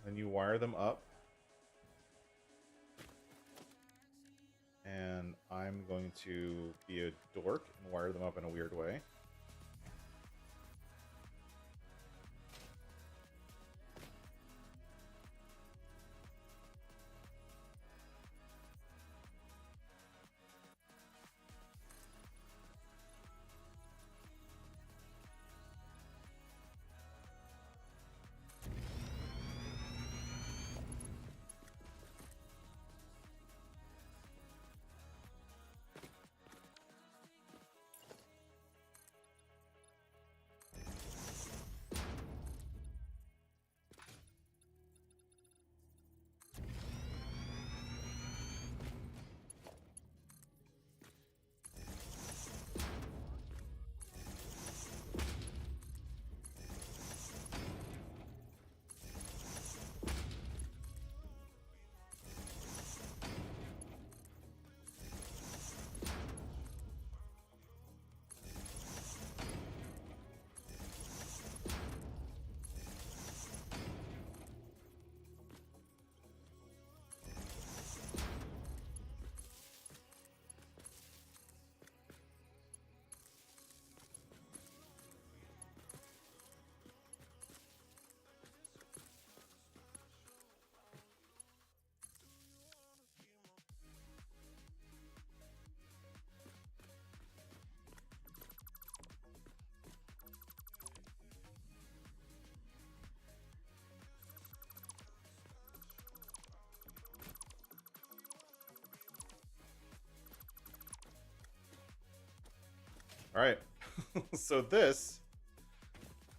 Then you wire them up. And I'm going to be a dork and wire them up in a weird way. All right. So this,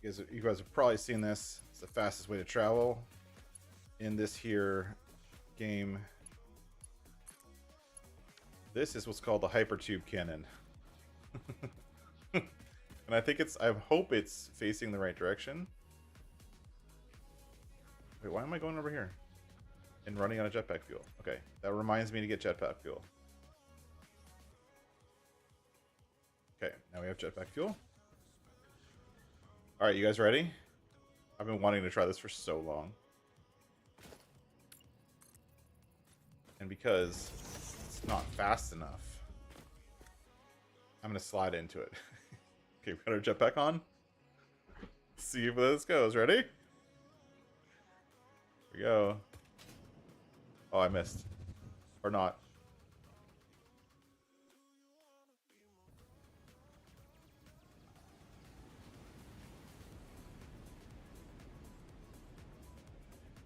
you guys have probably seen this. It's the fastest way to travel in this here game. This is what's called the hypertube cannon. And I think I hope it's facing the right direction. Wait, why am I going over here? And running out of jetpack fuel. Okay, that reminds me to get jetpack fuel. Okay, now we have jetpack fuel. Alright, you guys ready? I've been wanting to try this for so long. And because it's not fast enough, I'm going to slide into it. Okay, we got our jetpack on. See where this goes. Ready? Here we go. Oh, I missed. Or not.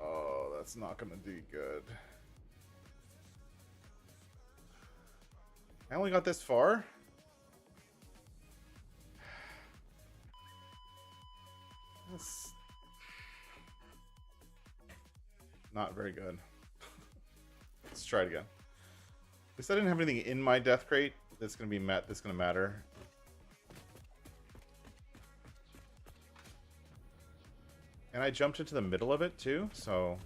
Oh, that's not gonna do good. I only got this far? That's not very good. Let's try it again. At least I didn't have anything in my death crate that's gonna be that's gonna matter. And I jumped into the middle of it too, so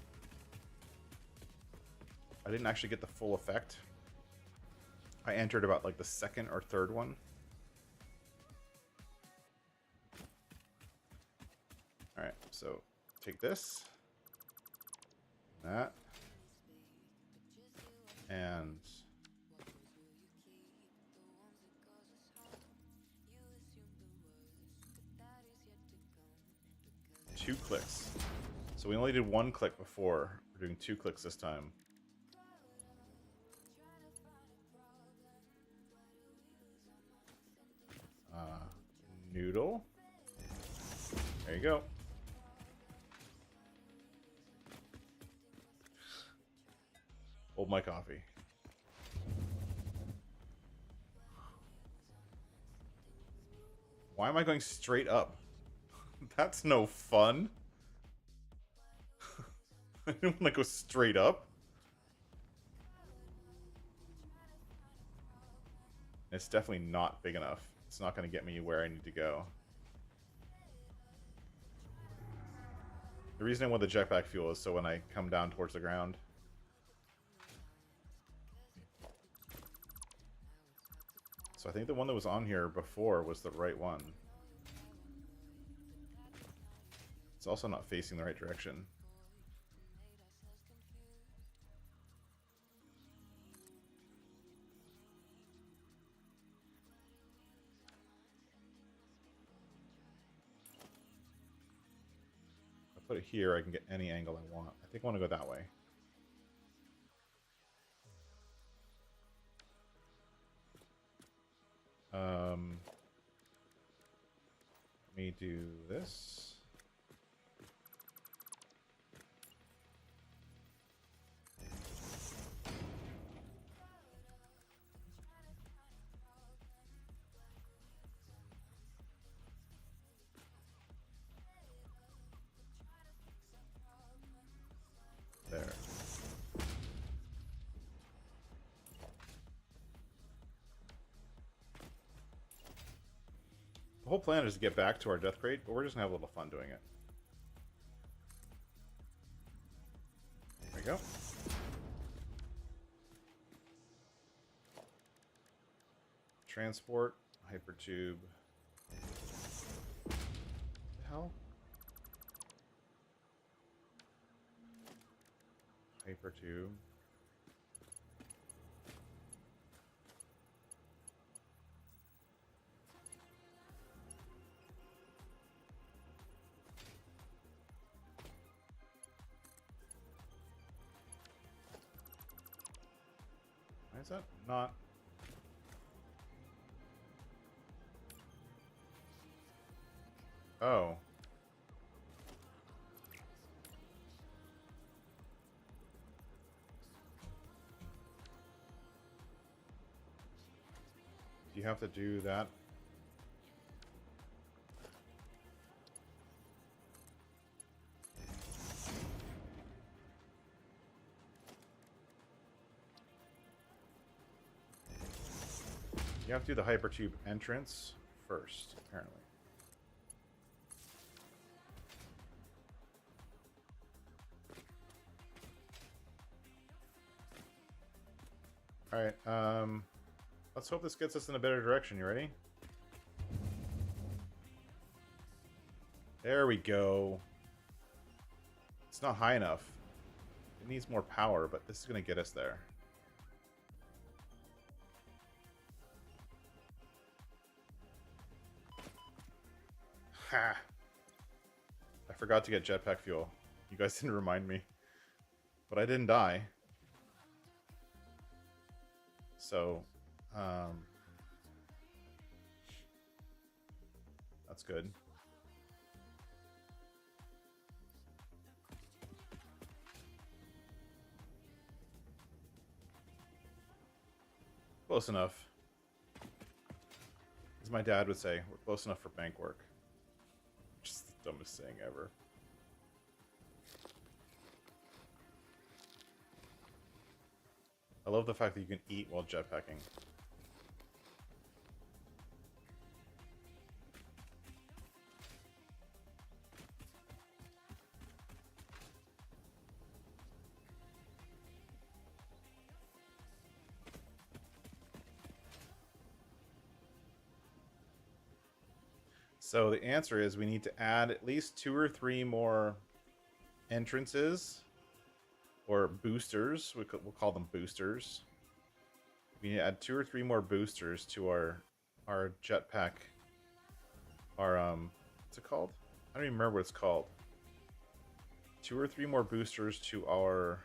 I didn't actually get the full effect. I entered about like the second or third one. Alright, so take this, that, and two clicks. So we only did one click before. We're doing two clicks this time. Noodle. There you go. Hold my coffee. Why am I going straight up? That's no fun. I don't want to go straight up. It's definitely not big enough. It's not going to get me where I need to go. The reason I want the jetpack fuel is so when I come down towards the ground. So I think the one that was on here before was the right one. It's also not facing the right direction. If I put it here, I can get any angle I want. I think I want to go that way. Let me do this. There. The whole plan is to get back to our death crate, but we're just gonna have a little fun doing it. There we go. Transport, hypertube. What the hell? Hypertube. Why is that not? Oh. Do you have to do that? You have to do the hypertube entrance first, apparently. Alright, let's hope this gets us in a better direction. You ready? There we go. It's not high enough. It needs more power, but this is going to get us there. Ha! I forgot to get jetpack fuel. You guys didn't remind me. But I didn't die. So, that's good. Close enough. As my dad would say, we're close enough for bank work. Just the dumbest saying ever. I love the fact that you can eat while jetpacking. So the answer is we need to add at least 2 or 3 more entrances or boosters. We'll call them boosters. We need to add 2 or 3 more boosters to our jetpack. What's it called? I don't even remember what it's called. 2 or 3 more boosters to our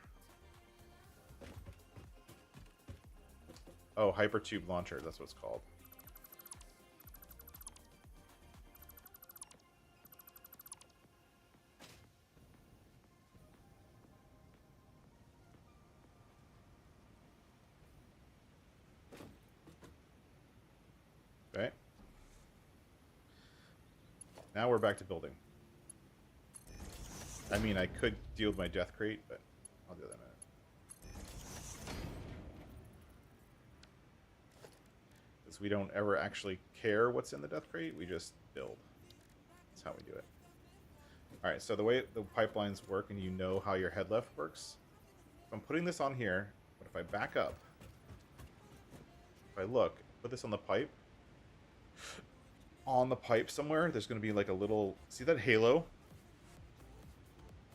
hypertube launcher. That's what it's called. Okay. Now we're back to building. I mean, I could deal with my death crate, but I'll do that in a minute. because we don't ever actually care what's in the death crate. We just build. That's how we do it. All right, so the way the pipelines work, and you know how your head lift works. If I'm putting this on here, but if I back up, if I look, put this on the pipe. On the pipe somewhere, there's going to be like a little, see that halo?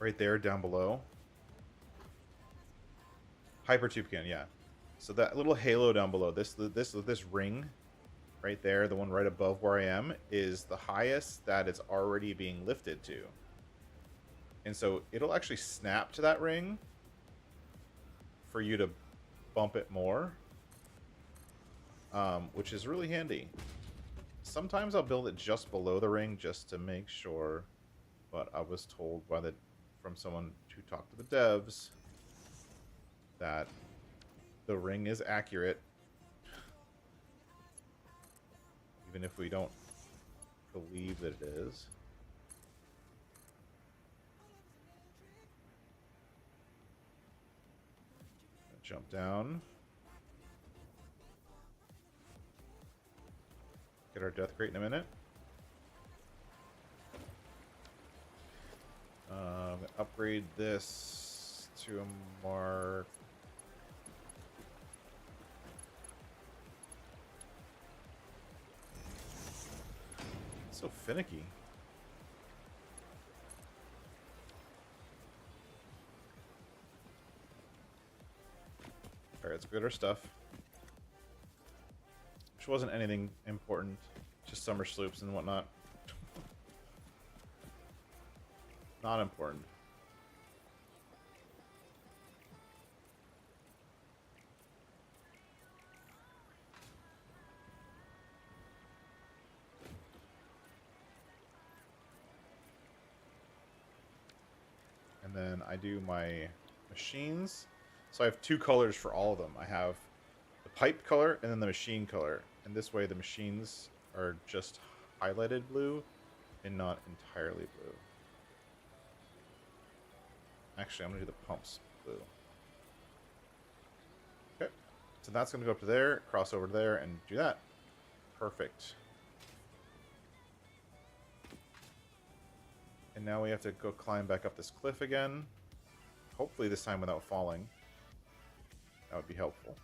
Right there, down below. Hypertube can, yeah. So that little halo down below, this ring right there, the one right above where I am, is the highest that it's already being lifted to. And so it'll actually snap to that ring for you to bump it more, which is really handy. Sometimes I'll build it just below the ring just to make sure, but I was told from someone who talked to the devs that the ring is accurate, even if we don't believe that it is. Jump down. Get our death crate in a minute. Upgrade this to a mark. It's so finicky. Alright, let's get our stuff. Which wasn't anything important. Just summer sloops and whatnot. Not important. And then I do my machines. So I have two colors for all of them. I have the pipe color and then the machine color. And this way the machines are just highlighted blue and not entirely blue. Actually, I'm going to do the pumps blue. Okay. So that's going to go up to there, cross over to there, and do that. Perfect. And now we have to go climb back up this cliff again. Hopefully this time without falling. That would be helpful.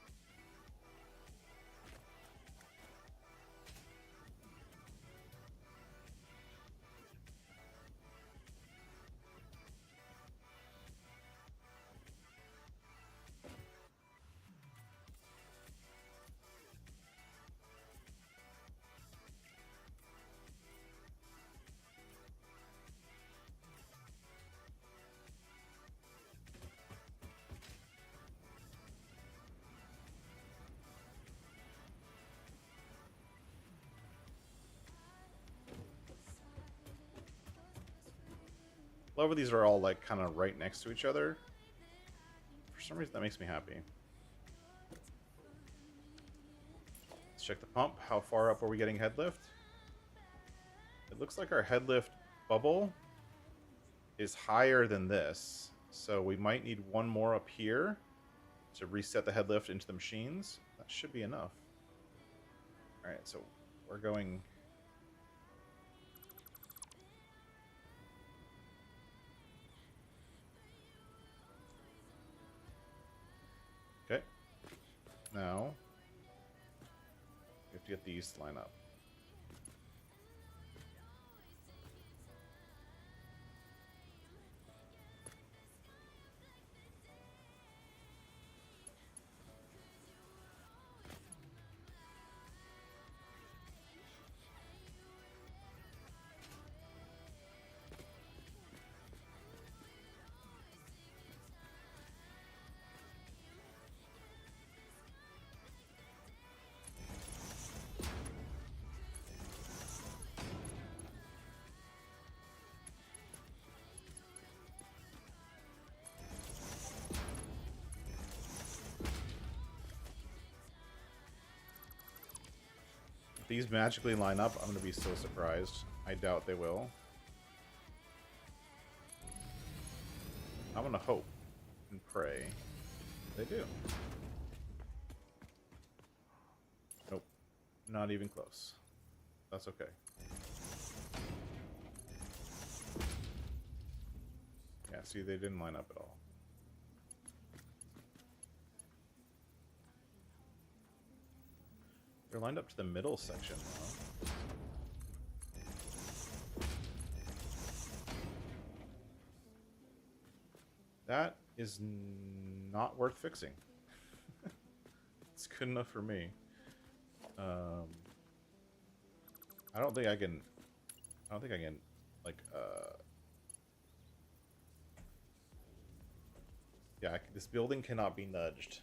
Love how these are all like kind of right next to each other. For some reason that makes me happy. Let's check the pump. How far up are we getting head lift? It looks like our head lift bubble is higher than this. So we might need one more up here to reset the head lift into the machines. That should be enough. Alright, so we're going... Okay. Now, we have to get these to line up. If these magically line up, I'm going to be so surprised. I doubt they will. I'm going to hope and pray they do. Nope. Not even close. That's okay. Yeah, see, they didn't line up at all. They're lined up to the middle section, though. That is not worth fixing. It's good enough for me. I don't think I can, like, yeah, this building cannot be nudged.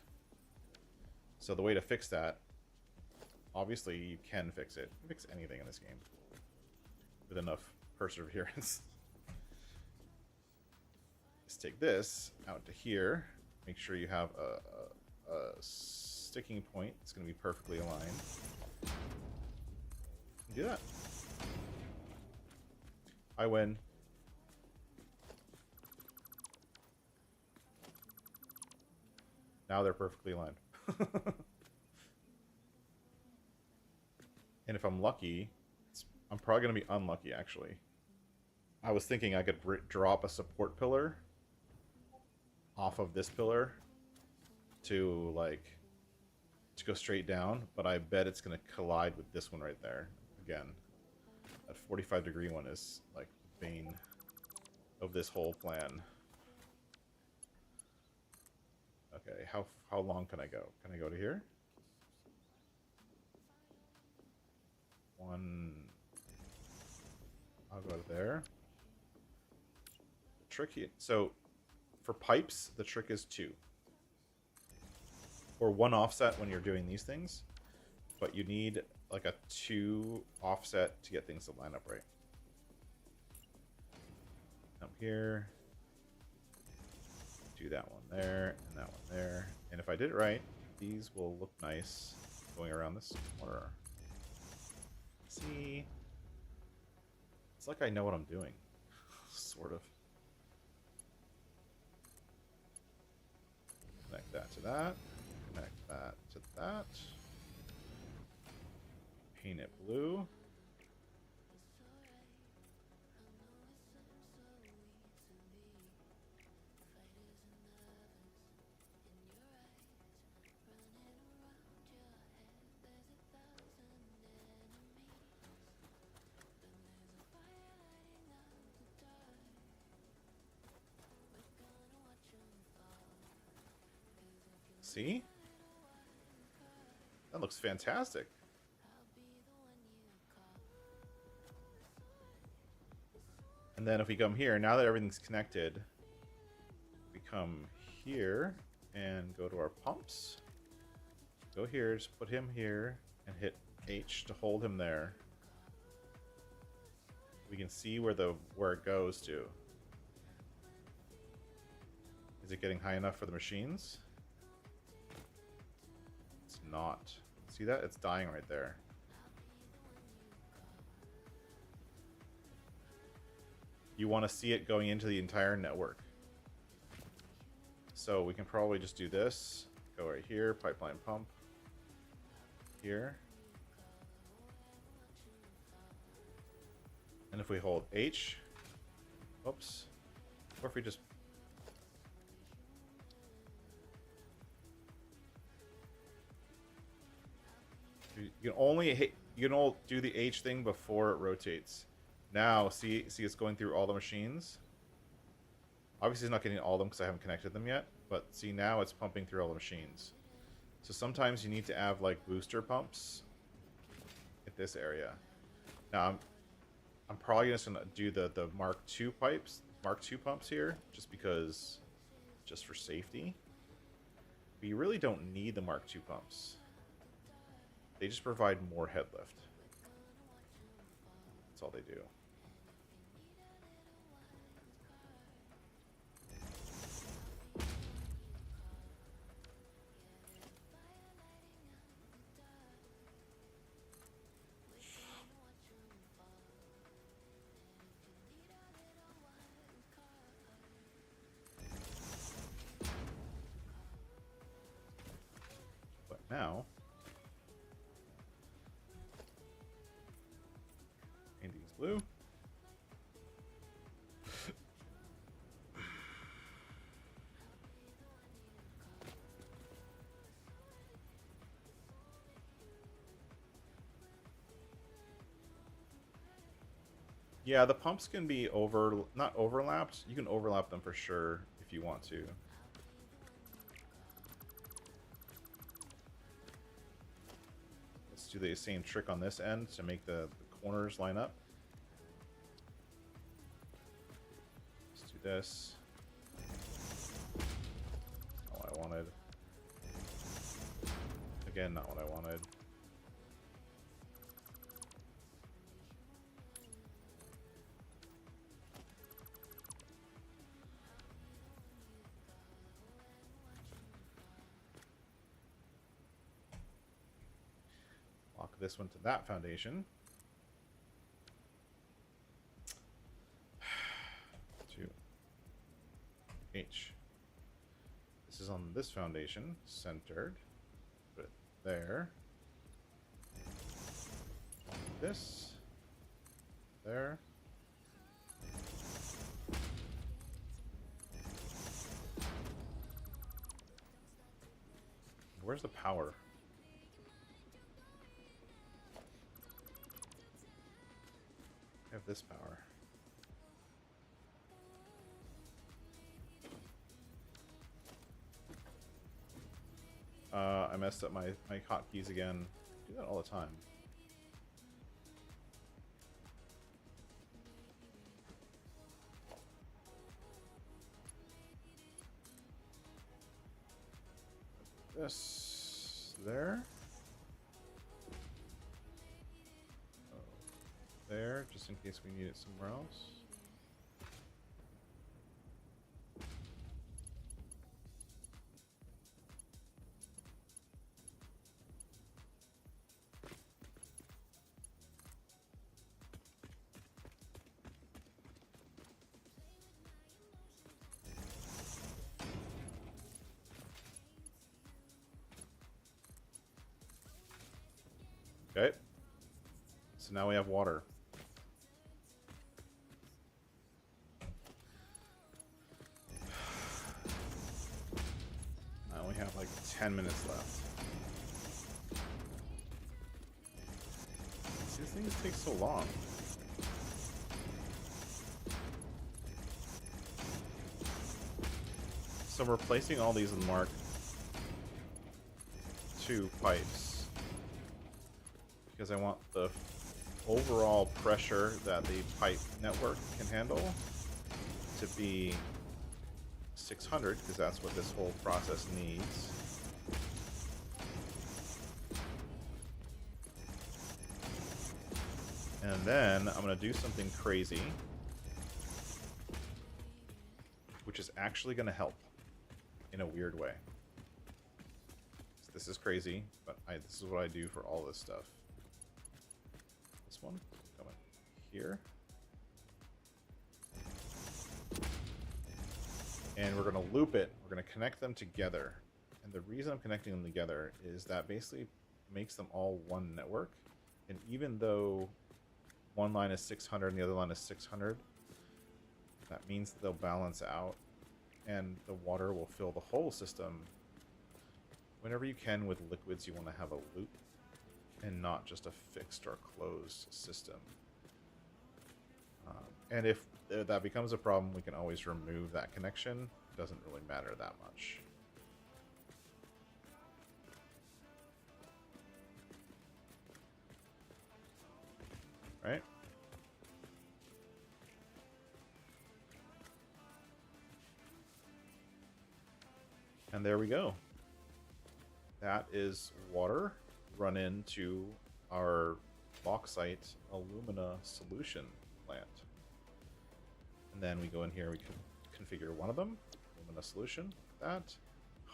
So the way to fix that, obviously you can fix it. You can fix anything in this game with enough perseverance. Just take this out to here. Make sure you have a sticking point. It's going to be perfectly aligned. Do that. I win. Now they're perfectly aligned. And if I'm lucky, I'm probably going to be unlucky, actually. I was thinking I could drop a support pillar off of this pillar to, like, to go straight down, but I bet it's going to collide with this one right there. Again, that 45-degree one is, like, the bane of this whole plan. Okay, how long can I go? Can I go to here? One. I'll go to there. The trick here. So, for pipes, the trick is 2. Or 1 offset when you're doing these things. But you need like a 2 offset to get things to line up right. Come here. Do that one there, and that one there. And if I did it right, these will look nice going around this corner. See? It's like I know what I'm doing. Sort of. Connect that to that. Connect that to that. Paint it blue. See? That looks fantastic. And then if we come here, now that everything's connected, we come here and go to our pumps. Go here, just put him here, and hit H to hold him there. We can see where it goes to. Is it getting high enough for the machines? It's not. See that? It's dying right there. You want to see it going into the entire network. So we can probably just do this. Go right here, pipeline pump. Here. And if we hold H, oops, or if we just you can only hit, you can all do the H thing before it rotates. Now, see it's going through all the machines. Obviously, it's not getting all of them because I haven't connected them yet. But see, now it's pumping through all the machines. So sometimes you need to have like booster pumps at this area. Now, I'm probably just gonna do the Mark II pipes, Mark II pumps here, just because, just for safety. But you really don't need the Mark II pumps. They just provide more head lift. That's all they do. But now, Yeah, the pumps can be not overlapped. You can overlap them for sure if you want to. Let's do the same trick on this end to make the corners line up. Let's do this. Not what I wanted. Again, not what I wanted. Lock this one to that foundation. To H. This is on this foundation, centered. Put it there. This. There. Where's the power? I have this power. I messed up my hotkeys again. I do that all the time. This there. There, just in case we need it somewhere else. Okay. So now we have water. Now we have like 10 minutes left. These things take so long. So we're placing all these in Mark II pipes because I want the overall pressure that the pipe network can handle to be 600, because that's what this whole process needs. And then I'm going to do something crazy, which is actually going to help in a weird way. So this is crazy, but this is what I do for all this stuff. This one, come in here. And we're going to loop it. We're going to connect them together. And the reason I'm connecting them together is that basically makes them all one network. And even though one line is 600 and the other line is 600, that means that they'll balance out and the water will fill the whole system. Whenever you can with liquids, you want to have a loop and not just a fixed or closed system. And if that becomes a problem, we can always remove that connection. It doesn't really matter that much. Right? And there we go. That is water run into our bauxite alumina solution plant. And then we go in here, we can configure one of them, alumina solution, that.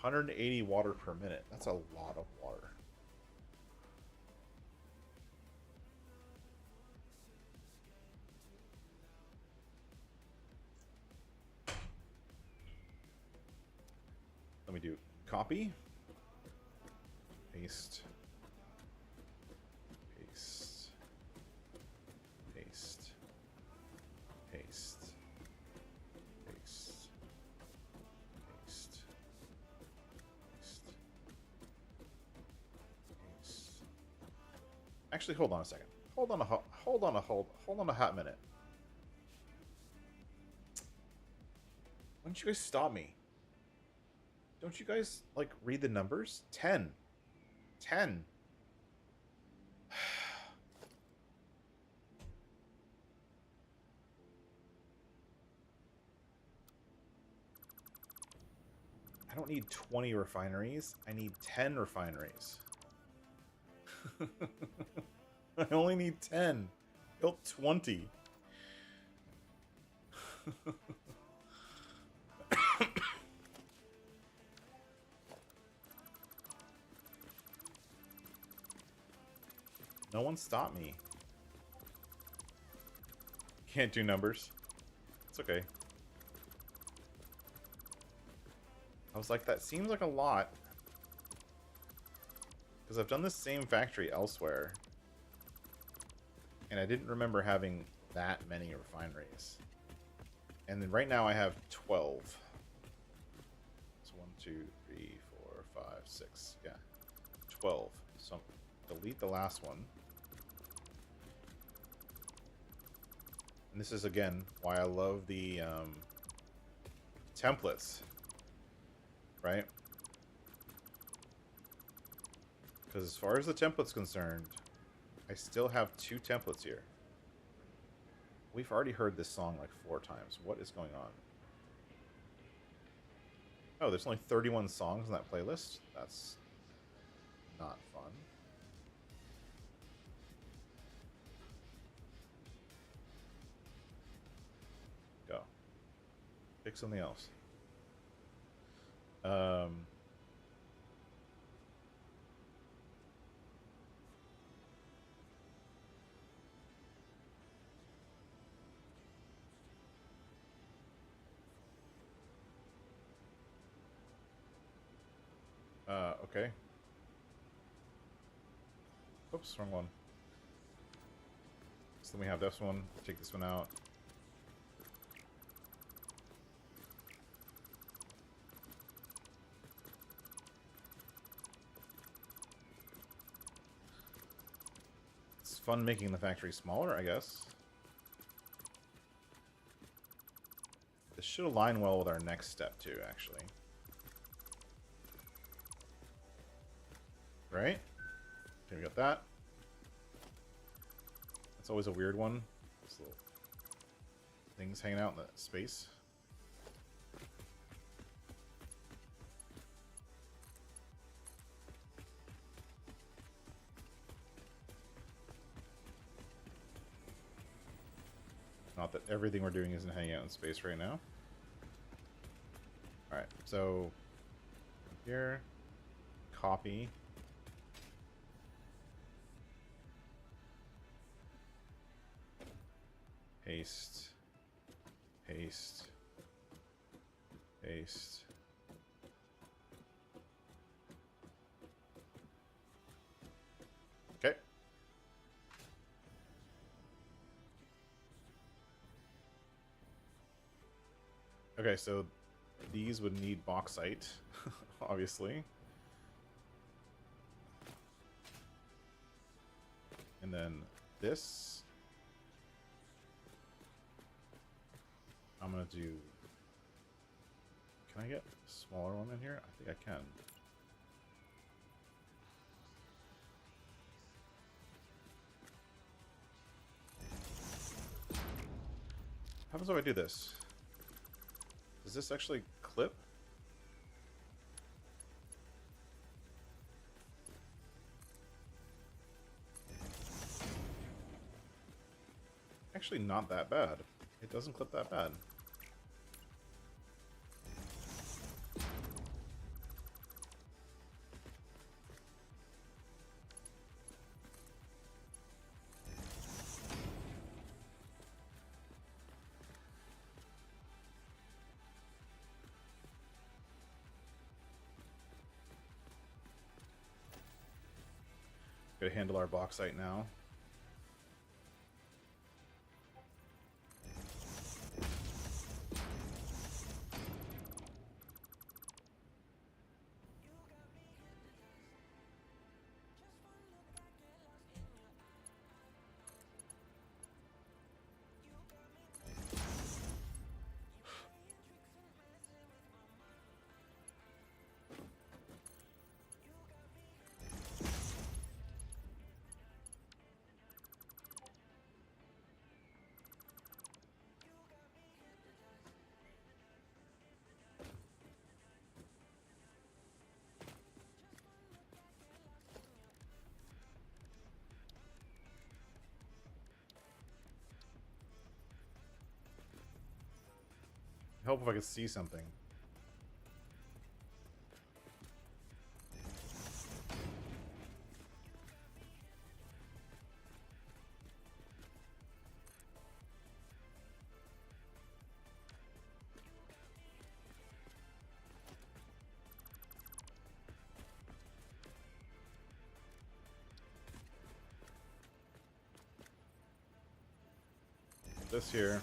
180 water per minute. That's a lot of water. Let me do copy, paste, paste, paste, paste, paste, paste, paste, paste. Actually, hold on a second. Hold on a hot minute. don't you guys stop me? Don't you guys, like, read the numbers? 10. 10. I don't need 20 refineries. I need 10 refineries. I only need 10. Built 20. No one stopped me. Can't do numbers. It's okay. I was like, that seems like a lot. Because I've done this same factory elsewhere. And I didn't remember having that many refineries. And then right now I have 12. So 1, 2, 3, 4, 5, 6. Yeah. 12. So delete the last one. And this is, again, why I love the templates. Right? Because as far as the template's concerned, I still have 2 templates here. We've already heard this song like 4 times. What is going on? Oh, there's only 31 songs in that playlist? That's not fun. Go. Pick something else. Okay. Oops, wrong one. So then we have this one. Take this one out. It's fun making the factory smaller, I guess. This should align well with our next step, too, actually. Right? Okay, we got that. That's always a weird one. Those little things hanging out in the space. Not that everything we're doing isn't hanging out in space right now. Alright, so here, copy. Paste. Paste. Paste. Okay. Okay, so these would need bauxite, obviously. And then this. I'm gonna do... Can I get a smaller one in here? I think I can. What happens if I do this? Does this actually clip? Actually not that bad. It doesn't clip that bad. Gotta handle our bauxite now. help if I could see something. This here.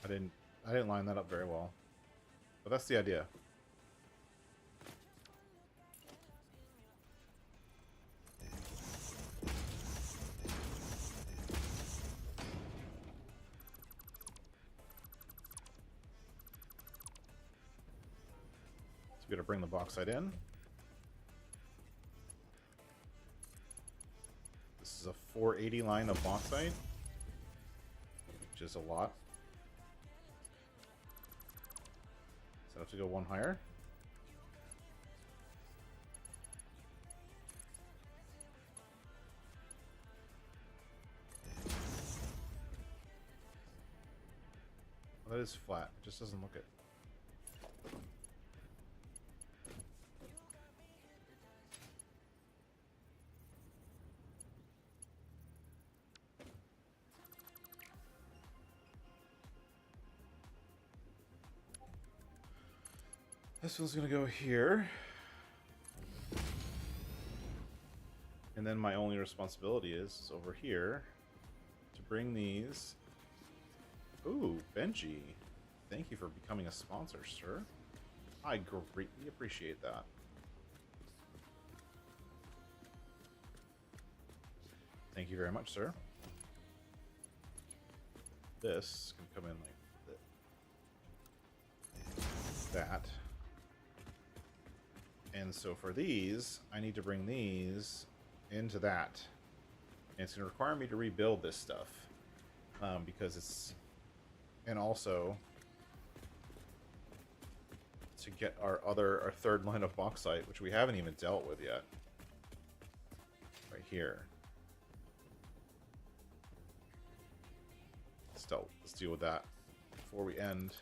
I didn't line that up very well. But that's the idea. So we gotta bring the bauxite in. This is a 480 line of bauxite, which is a lot. So I have to go one higher. Well, that is flat. It just doesn't look it. This one's gonna go here. And then my only responsibility is over here to bring these. Ooh, Benji. Thank you for becoming a sponsor, sir. I greatly appreciate that. Thank you very much, sir. This can come in like that. And so for these, I need to bring these into that. And it's going to require me to rebuild this stuff. Because it's... And also... to get our third line of bauxite, which we haven't even dealt with yet. Right here. Let's deal with that before we end.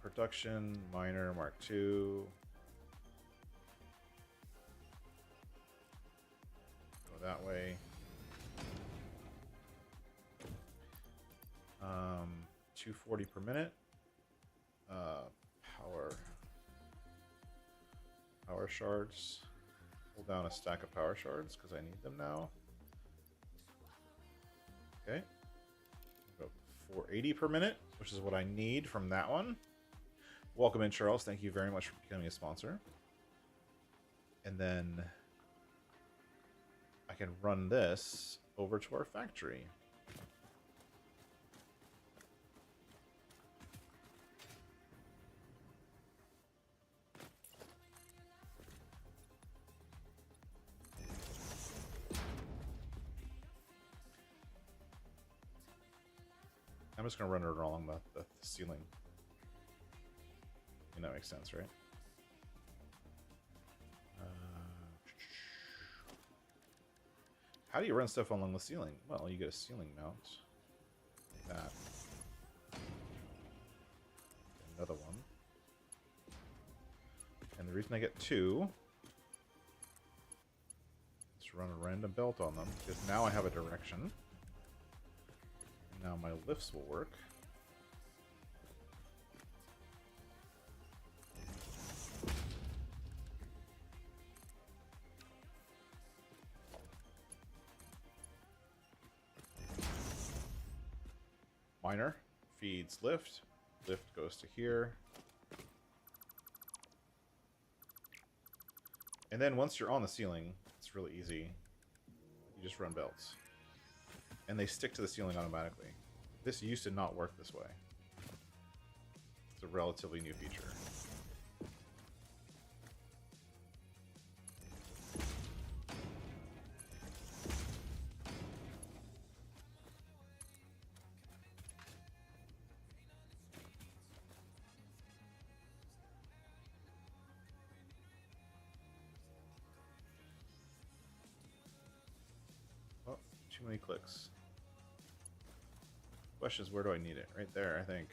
Production, miner, Mark II. Go that way. 240 per minute. Power shards. Pull down a stack of power shards because I need them now. Okay. Go 480 per minute, which is what I need from that one. Welcome in, Charles. Thank you very much for becoming a sponsor. And then I can run this over to our factory. I'm just going to run it along the ceiling. And that makes sense, right? How do you run stuff along the ceiling? Well, you get a ceiling mount. Like that. Another one. And the reason I get two is to run a random belt on them, because now I have a direction. Now my lifts will work. Miner feeds lift. Lift goes to here. And then once you're on the ceiling, it's really easy. You just run belts. And they stick to the ceiling automatically. This used to not work this way. It's a relatively new feature. Too many clicks. Question is, where do I need it? Right there, I think.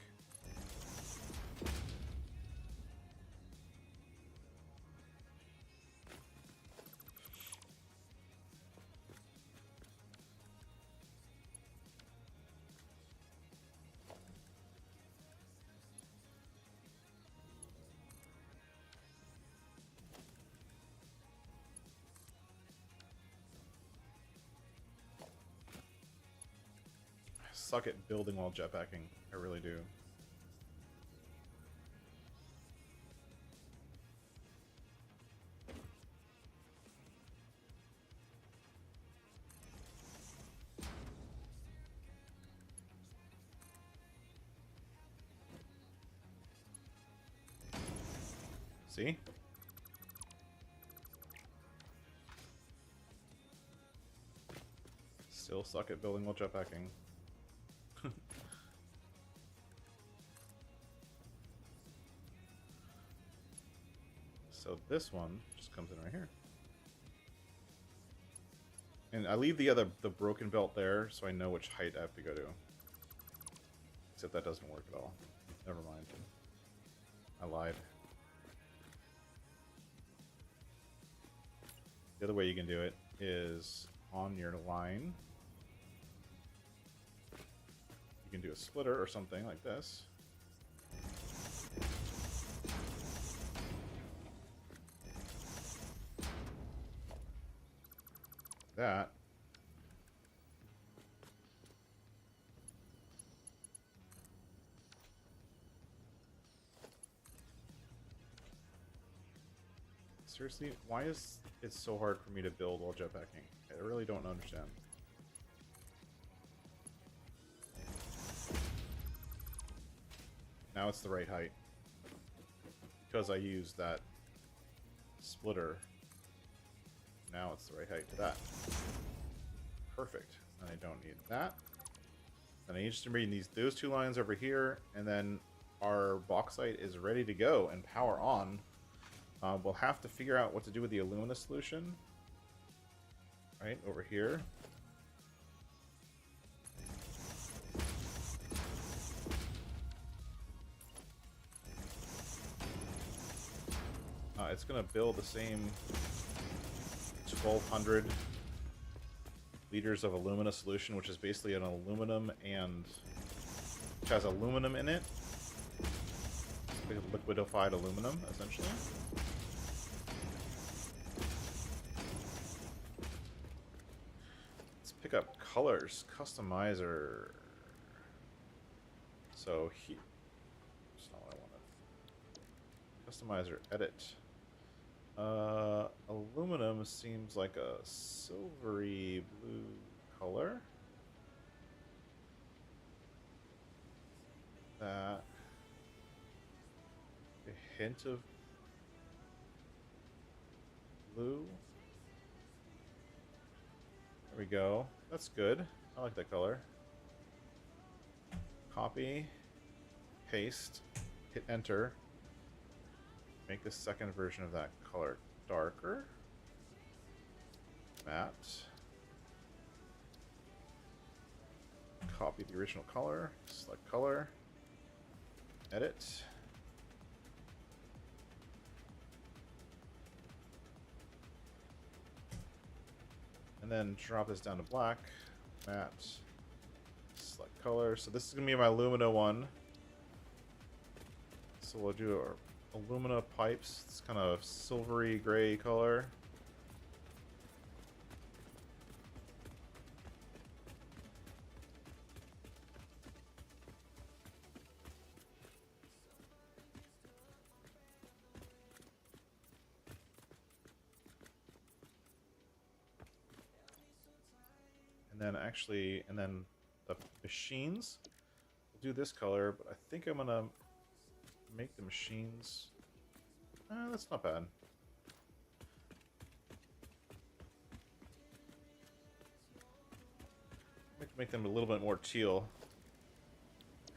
Suck at building while jetpacking. I really do. See? Still suck at building while jetpacking. So this one just comes in right here. And I leave the broken belt there so I know which height I have to go to. Except that doesn't work at all. Never mind. I lied. The other way you can do it is on your line. You can do a splitter or something like this. That. Seriously, why is it so hard for me to build while jetpacking? I really don't understand. Now it's the right height. Because I used that splitter. Now it's the right height to that. Perfect. And I don't need that. And I need to bring those two lines over here, and then our bauxite is ready to go and power on. We'll have to figure out what to do with the alumina solution. Right, over here. It's going to build the same 1,200 liters of alumina solution, which is basically an aluminum and which has aluminum in it. It's liquidified aluminum, essentially. Let's pick up colors, customizer. So he, that's not what I wanted. Customizer, edit. Aluminum seems like a silvery blue color. That a hint of blue. There we go. That's good. I like that color. Copy, paste, hit enter. Make the second version of that color darker. Matte. Copy the original color. Select color. Edit. And then drop this down to black. Matte. Select color. So this is going to be my Lumina one. So we'll do our alumina pipes. It's kind of silvery gray color. And then the machines, we'll do this color, but I think I'm gonna make the machines, that's not bad. Make them a little bit more teal.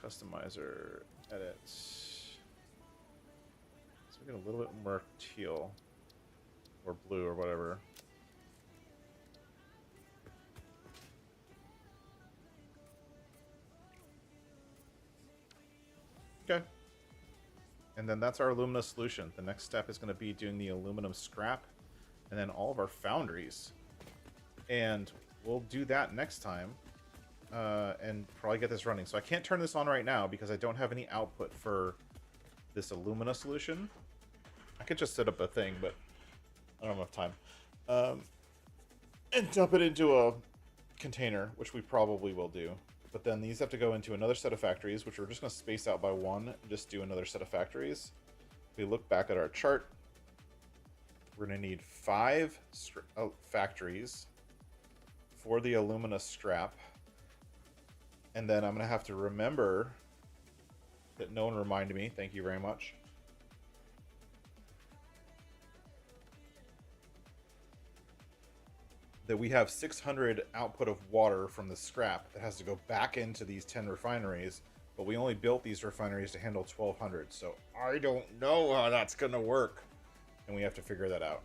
Customizer, edit. So we get a little bit more teal or blue or whatever. Okay. And then that's our alumina solution. The next step is going to be doing the aluminum scrap and then all of our foundries. And we'll do that next time and probably get this running. So I can't turn this on right now because I don't have any output for this alumina solution. I could just set up a thing, but I don't have enough time. And dump it into a container, which we probably will do. But then these have to go into another set of factories, which we're just going to space out by one and just do another set of factories. If we look back at our chart, we're going to need 5 factories for the alumina scrap. And then I'm going to have to remember that no one reminded me. Thank you very much. That we have 600 output of water from the scrap that has to go back into these 10 refineries, but we only built these refineries to handle 1,200, so I don't know how that's going to work, and we have to figure that out.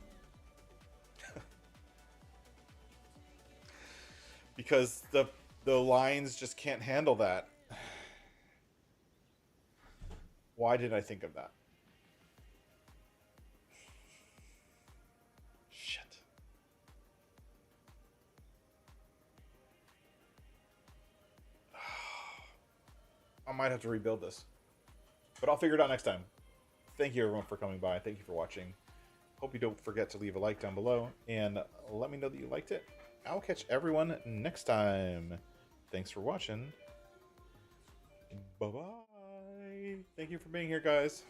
Because the lines just can't handle that. Why did I think of that? I might have to rebuild this. But I'll figure it out next time. Thank you everyone for coming by. Thank you for watching. Hope you don't forget to leave a like down below. And let me know that you liked it. I'll catch everyone next time. Thanks for watching. Bye-bye. Thank you for being here, guys.